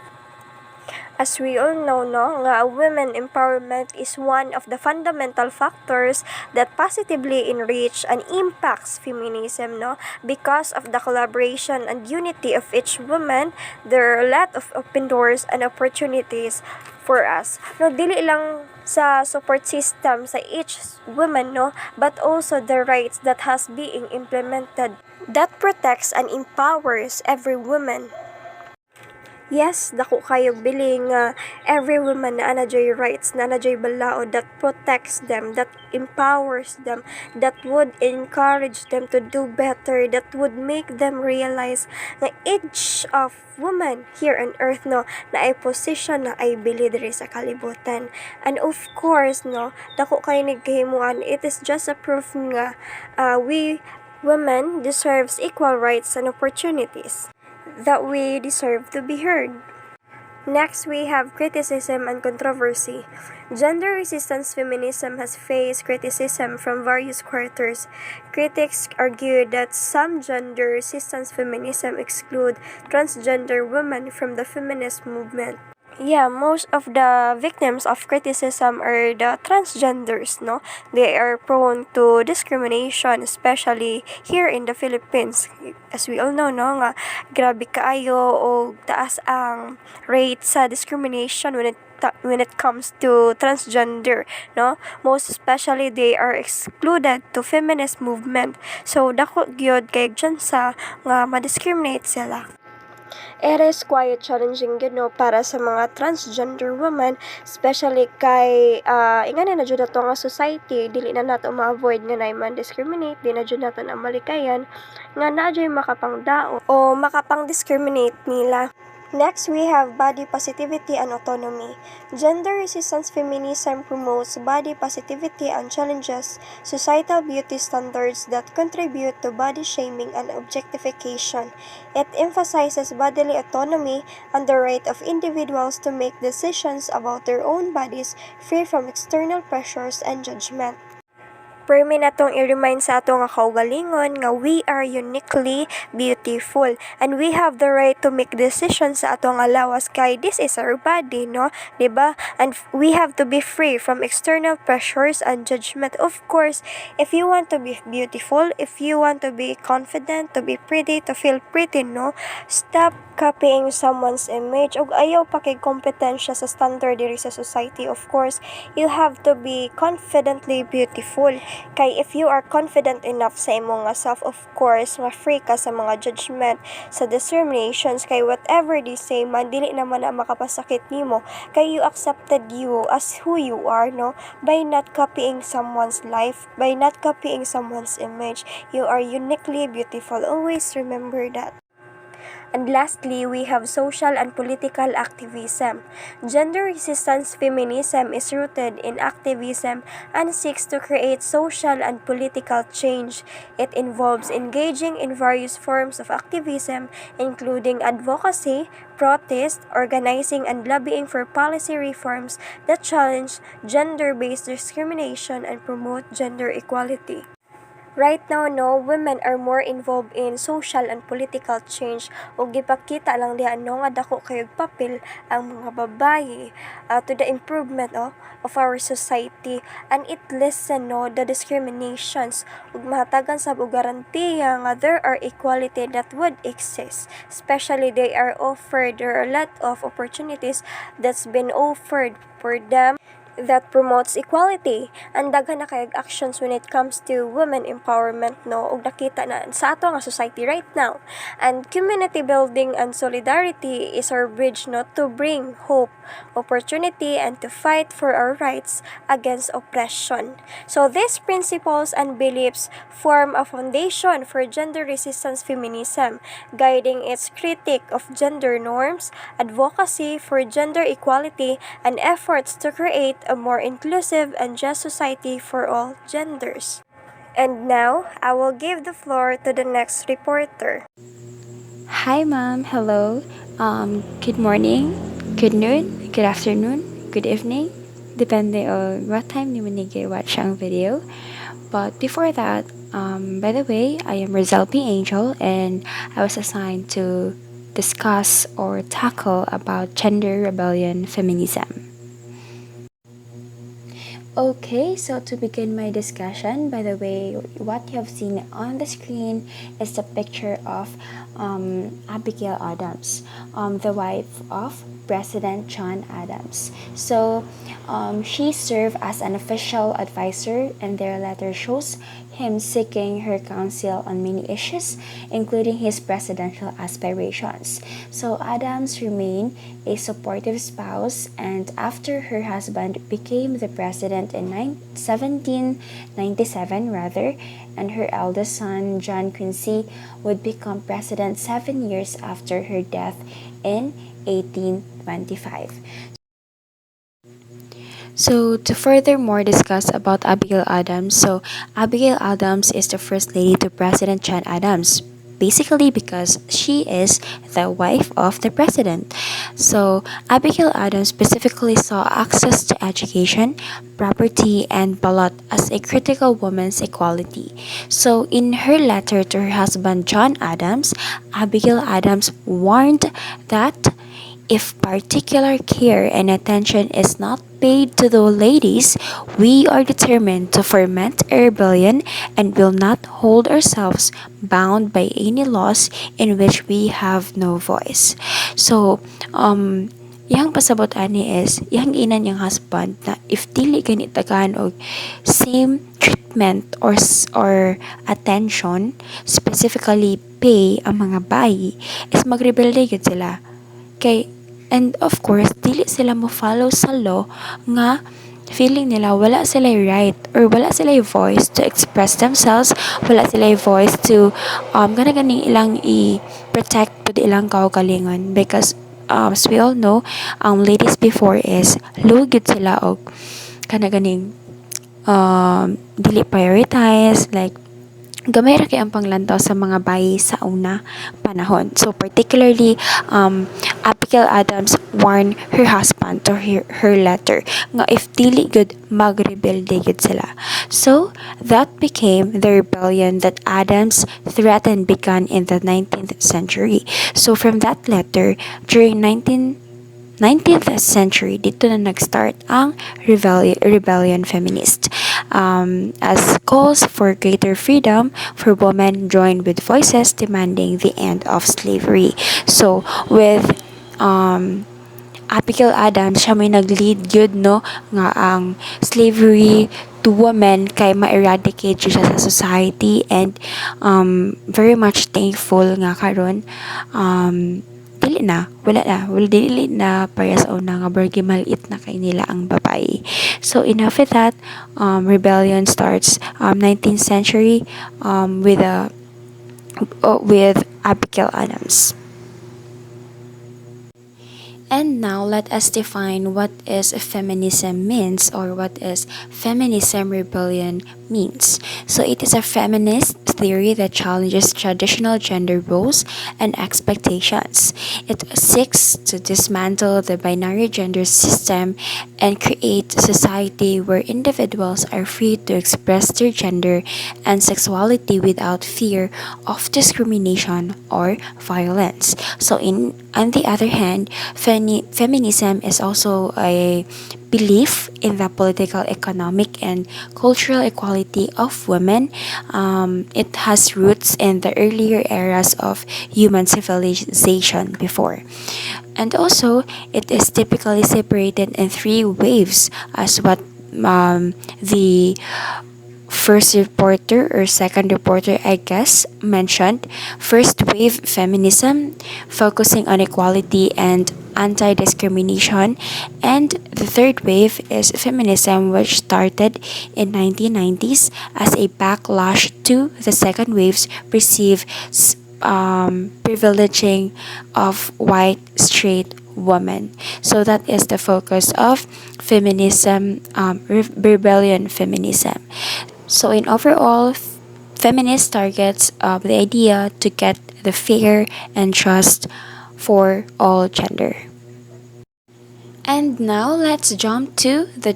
As we all know, no, nga women empowerment is one of the fundamental factors that positively enrich and impacts feminism, no? Because of the collaboration and unity of each woman, there are a lot of open doors and opportunities for us. No, dili lang sa support system sa each woman, no, but also the rights that has being implemented that protects and empowers every woman. Yes, dako kayo biling every woman na anajay rights, na anajay balaod that protects them, that empowers them, that would encourage them to do better, that would make them realize na each of woman here on earth, no, na ay position na ay bili diri sa kalibutan. And of course, no, dako kayo nagkahimuan, it is just a proof nga we women deserves equal rights and opportunities, that we deserve to be heard. Next, we have criticism and controversy. Gender resistance feminism has faced criticism from various quarters. Critics argue that some gender resistance feminism exclude transgender women from the feminist movement. Yeah, most of the victims of criticism are the transgenders, no? They are prone to discrimination, especially here in the Philippines. As we all know, no, nga grabe kaayo o taas ang rate sa discrimination when it comes to transgender, no? Most especially they are excluded to feminist movement. So dako gyud kay dyan sa nga ma-discriminate sila. It is quite challenging, you know, para sa mga transgender women, especially kay ingani na jud ato nga society, dili na nato ma-avoid nga nay man discriminate, di na jud nato na malikayan nga naadyoy makapangdao o makapang-discriminate nila. Next, we have body positivity and autonomy. Gender resistance feminism promotes body positivity and challenges societal beauty standards that contribute to body shaming and objectification. It emphasizes bodily autonomy and the right of individuals to make decisions about their own bodies free from external pressures and judgment. Permi na tong i-remind sa ato nga kaugalingon nga we are uniquely beautiful and we have the right to make decisions sa ato nga lawas kay this is our body, no? Diba? And we have to be free from external pressures and judgment. Of course, if you want to be beautiful, if you want to be confident, to be pretty, to feel pretty, no? Stop copying someone's image ug ayaw pa kay kompetensya sa standard diri sa society. Of course, you have to be confidently beautiful. Kay if you are confident enough sa imo nga self, of course, nga free ka sa mga judgment, sa discriminations, kay whatever they say man, dili naman na makapasakit nimo, kay you accepted you as who you are, no? By not copying someone's life, by not copying someone's image, you are uniquely beautiful. Always remember that. And lastly, we have social and political activism. Gender resistance feminism is rooted in activism and seeks to create social and political change. It involves engaging in various forms of activism, including advocacy, protest, organizing, and lobbying for policy reforms that challenge gender-based discrimination and promote gender equality. Right now, no, women are more involved in social and political change ug gipakita lang diha no nga dako kayog papel ang mga babaye to the improvement of our society, and it lessen no the discriminations ug mahatagan sab og garantiya nga there are equality that would exist, especially there are a lot of opportunities that's been offered for them that promotes equality, and daghan na kayog actions when it comes to women empowerment no ug nakita na sa ato nga society right now. And community building and solidarity is our bridge no to bring hope, opportunity, and to fight for our rights against oppression. So these principles and beliefs form a foundation for gender resistance feminism, guiding its critique of gender norms, advocacy for gender equality, and efforts to create a more inclusive and just society for all genders. And now, I will give the floor to the next reporter. Hi, ma'am. Hello. Good morning, good noon, good afternoon, good evening. Depende on what time ni manigay watch ang video. But before that, by the way, I am Rizal P. Angel, and I was assigned to discuss or tackle about gender rebellion feminism. Okay, so to begin my discussion, by the way, what you have seen on the screen is the picture of Abigail Adams, the wife of President John Adams. So she served as an official advisor, and their letter shows him seeking her counsel on many issues, including his presidential aspirations. So Adams remained a supportive spouse, and after her husband became the president in 1797 and her eldest son John Quincy would become president 7 years after her death in 1825. So to furthermore discuss about Abigail Adams, so Abigail Adams is the first lady to President John Adams, basically because she is the wife of the president. So Abigail Adams specifically saw access to education, property, and ballot as a critical woman's equality. So in her letter to her husband John Adams, Abigail Adams warned that if particular care and attention is not paid to the ladies, we are determined to ferment a rebellion and will not hold ourselves bound by any laws in which we have no voice. So, yang pasabot ani is, yang inan yung husband na if dili ganit tagaan og same treatment or attention, specifically pay ang mga bayi, is magrebelde gid sila. And of course, dili sila mo follow sa law nga feeling nila wala sila right or wala sila voice to express themselves, wala sila voice to ganing ilang i-protect to the ilang kaugalingon, because as we all know, ladies before is low gid sila og ganing dili prioritize, like gamay ra kay ang panglantaw sa mga bayi sa una panahon. So particularly Abigail Adams warned her husband to her letter nga if dili good magrebelde gud sila. So that became the rebellion that Adams threatened began in the 19th century. So from that letter during 19th century, dito na nag-start ang rebellion feminist. As calls for greater freedom for women joined with voices demanding the end of slavery. So, with Abigail Adams, siya may nag-lead yun, no, nga ang slavery to women kay ma-eradicate siya sa society, and very much thankful nga karon dili na para sa una nga bargi maliit na kay nila ang babae. So enough with that. Rebellion starts 19th century with Abigail Adams. And now let us define what is feminism means, or what is feminism rebellion means. So it is a feminist theory that challenges traditional gender roles and expectations. It seeks to dismantle the binary gender system and create a society where individuals are free to express their gender and sexuality without fear of discrimination or violence. So, on the other hand, feminism is also a belief in the political, economic, and cultural equality of women. It has roots in the earlier eras of human civilization before. And also, it is typically separated in three waves, as what the first reporter or second reporter, I guess, mentioned. First wave feminism, focusing on equality and anti discrimination. And the third wave is feminism, which started in 1990s as a backlash to the second wave's perceived privileging of white straight women. So that is the focus of feminism, rebellion feminism. So in overall, feminist targets the idea to get the fair and trust for all gender. And now let's jump to the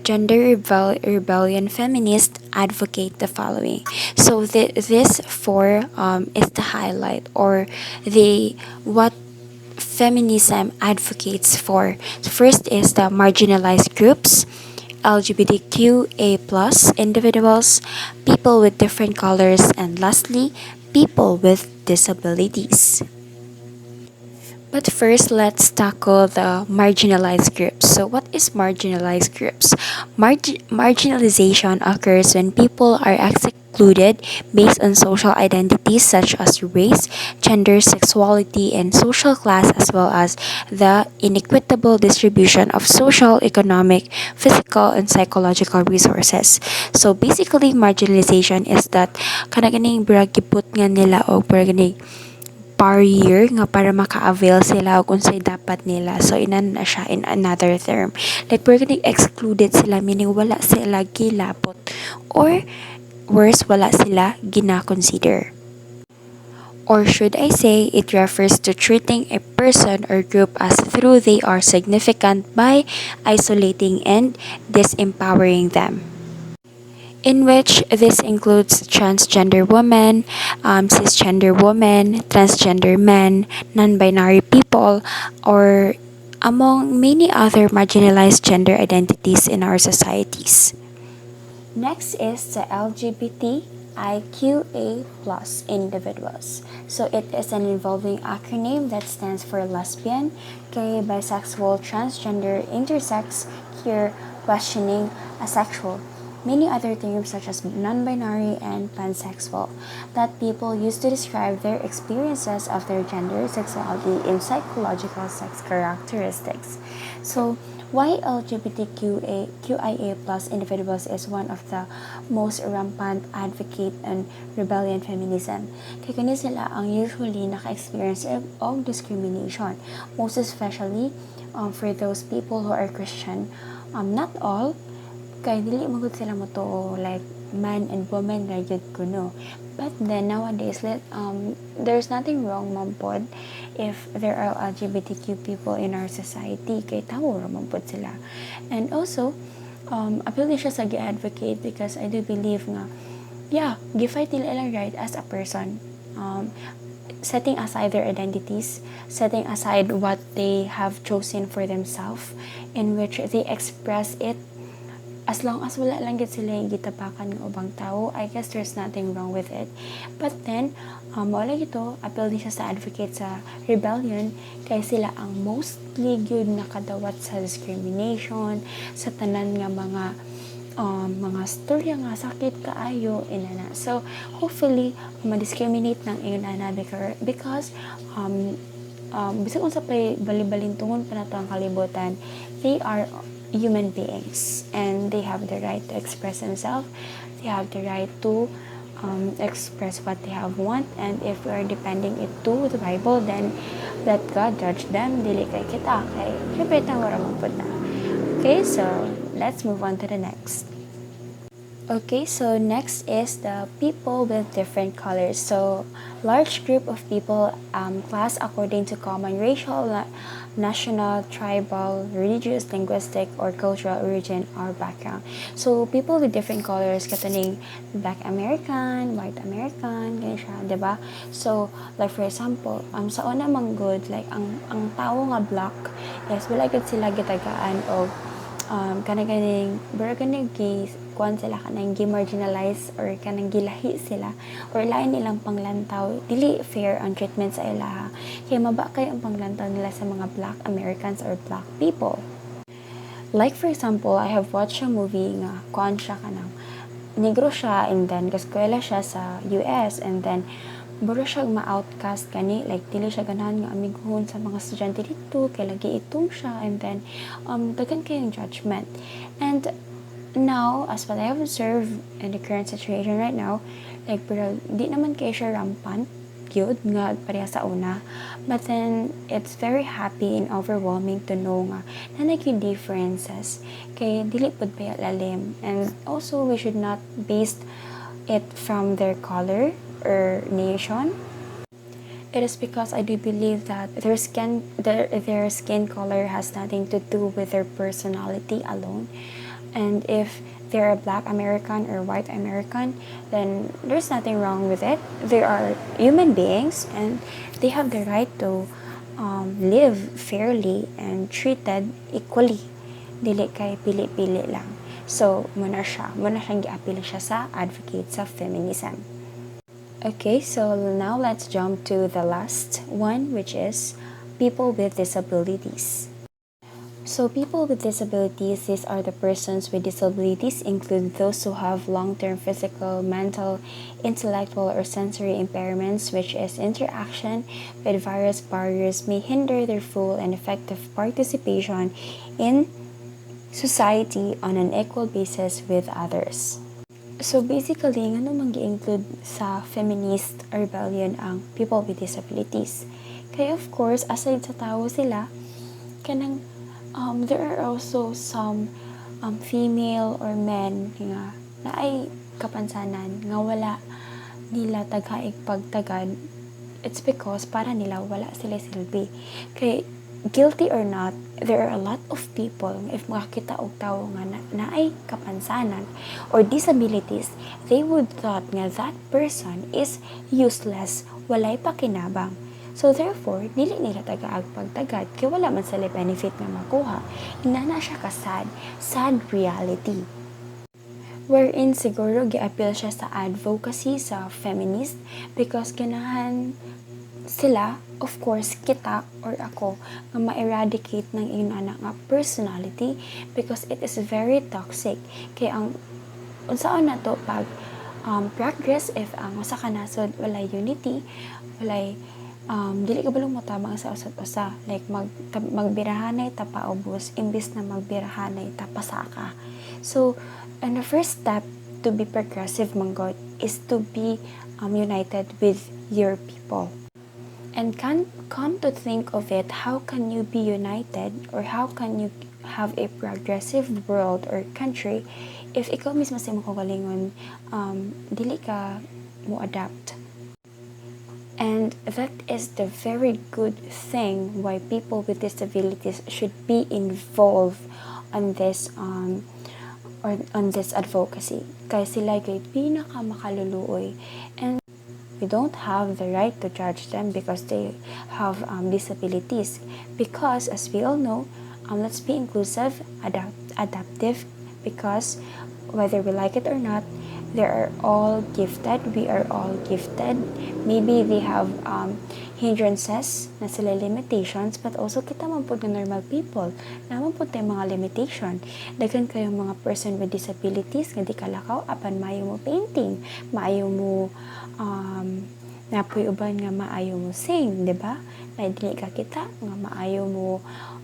rebellion feminist advocate the following. So this four is the highlight or the what feminism advocates for. First is the marginalized groups, LGBTQA plus individuals, people with different colors, and lastly, people with disabilities. But first, let's tackle the marginalized groups. So, what is marginalized groups? Marginalization occurs when people are excluded based on social identities such as race, gender, sexuality, and social class, as well as the inequitable distribution of social, economic, physical, and psychological resources. So, basically, marginalization is that kanaganing bragiput nga nila o braganing barrier nga para maka-avail sila og unsay dapat nila. So inan na siya in another term. Like we're getting excluded sila meaning wala sila gilapot or worse wala sila gina-consider. Or should I say, it refers to treating a person or group as though they are significant by isolating and disempowering them, in which this includes transgender women, cisgender women, transgender men, non binary people, or among many other marginalized gender identities in our societies. Next is the LGBTIQA plus individuals. So it is an involving acronym that stands for lesbian, gay, bisexual, transgender, intersex, queer, questioning, asexual, many other terms such as non-binary and pansexual that people use to describe their experiences of their gender, sexuality, and psychological sex characteristics. So why LGBTQIA plus individuals is one of the most rampant advocate and rebellion feminism. Kaya kani sila ang usually naka-experience of discrimination, most especially for those people who are Christian. Not all, kay dili magud sila mo to like man and woman ra jud kuno. But then nowadays there's nothing wrong man pod if there are LGBTQ people in our society kay tawo ra man pod sila. And also appeal din siya sa gi-advocate because I do believe nga gi-fight nila ilang right as a person, setting aside their identities, setting aside what they have chosen for themselves, in which they express it. As long as wala lang gid sila yung gitapakan ng ubang tao, I guess there's nothing wrong with it. But then, wala gito, appeal din siya sa advocate sa rebellion, kay sila ang mostly good nakadawat sa discrimination, sa tanan nga mga storya nga sakit kaayo inana. So hopefully ma-discriminate ng inana because bisag unsa pay bali-balintungon pa nato ang kalibutan, they are human beings and they have the right to express themselves, they have the right to express what they have want, and if we are depending it to the Bible, then let God judge them, dili kay kita kay syempre tawara man pud na. Okay, so let's move on to the next. Okay, so next is the people with different colors. So, large group of people class according to common racial, national, tribal, religious, linguistic, or cultural origin or background. So, people with different colors, kataning Black American, White American, ganyan siya, di ba? So, like for example, sa una manggod, like ang tao nga black, yes, wala gid sila gitagaan og kanang pero kanang kuan sila kanang gi-marginalize or kanang gilahi sila or lain nilang panglantaw dili fair ang treatment sa ilaha kaya maba kay ang panglantaw nila sa mga black Americans or black people. Like for example, I have watched a movie nga kuan siya kanang negro siya and then kaskwela siya sa US and then buro siya ma-outcast kani like dili siya ganahan nga amiguhon sa mga estudyante dito kay lagi itom siya and then daghan kayong judgment. And now as what I have observed in the current situation right now, like pero di naman kay siya rampant gyud nga pareha sa una, but then it's very happy and overwhelming to know nga na naging differences kay dili pud pa lalim. And also we should not base it from their color or nation. It is because I do believe that their skin color has nothing to do with their personality alone. And if they're a black American or white American, then there's nothing wrong with it. They are human beings and they have the right to live fairly and treated equally. Dili kay pili-pili lang. So, muna siyang gi-appeal siya sa advocate sa feminism. Okay, so now let's jump to the last one, which is people with disabilities. So people with disabilities, these are the persons with disabilities include those who have long-term physical, mental, intellectual, or sensory impairments, which is interaction with various barriers may hinder their full and effective participation in society on an equal basis with others. So basically, nga naman gi-include sa feminist rebellion ang people with disabilities. Kaya of course, aside sa tao sila, kanang there are also some female or men nga na ay kapansanan nga wala nila taghaig pagtagad. It's because para nila wala sila silbi. Kay guilty or not, there are a lot of people if makakita og tawo nga na ay kapansanan or disabilities, they would thought nga that person is useless, walay pakinabang. So therefore, dili nila tagaag pagtagad kay wala man sila benefit nga makuha. Inana siya ka sad reality. Wherein siguro gi-appeal siya sa advocacy sa feminist because ganahan sila, of course, kita or ako, nga ma-eradicate ng inana nga personality because it is very toxic. Kaya ang unsaon na to pag progress if ang usa ka nasod walay unity, walay dili ka balong motabang sa usat usa like magbirahanay ta paubos imbis na magbirahanay ta pasaka. So and the first step to be progressive manggod is to be united with your people. And come to think of it, how can you be united or how can you have a progressive world or country if ikaw mismo sa imong kaugalingon dili ka mo adapt. And that is the very good thing why people with disabilities should be involved on this or on this advocacy. Kaya sila kay pinaka makaluluoy and we don't have the right to judge them because they have disabilities. Because as we all know, let's be inclusive, adaptive, because whether we like it or not, they are all gifted. We are all gifted. Maybe they have hindrances na sila limitations, but also kita man po na normal people. Naman po tayo mga limitation. Daghan kayong mga person with disabilities nga di kalakaw, apan maayo mo painting, maayo mo napoy uban nga maayo mo sing, di ba? Na dili ka kita nga maayo mo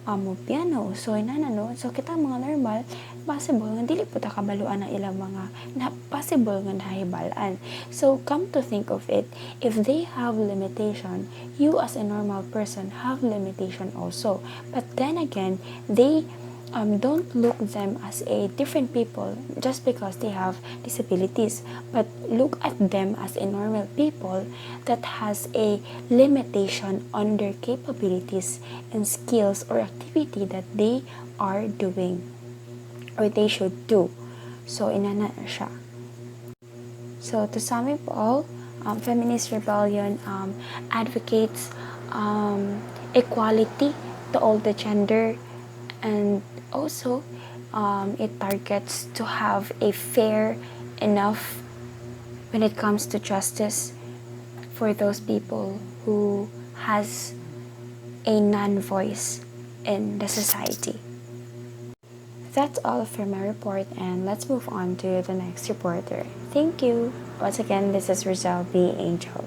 mo piano, so inana so kita mga normal possible nga dili po ta kabaluan ang ilang mga na possible nga nahibalaan. So come to think of it, if they have limitation, you as a normal person have limitation also, but then again they don't look them as a different people just because they have disabilities, but look at them as a normal people that has a limitation on their capabilities and skills or activity that they are doing or they should do. So, inana na siya. So, to sum it all, feminist rebellion advocates equality to all the gender, and also it targets to have a fair enough when it comes to justice for those people who has a non-voice in the society. That's all for my report, and let's move on to the next reporter. Thank you. Once again, this is Rizal B. Angel.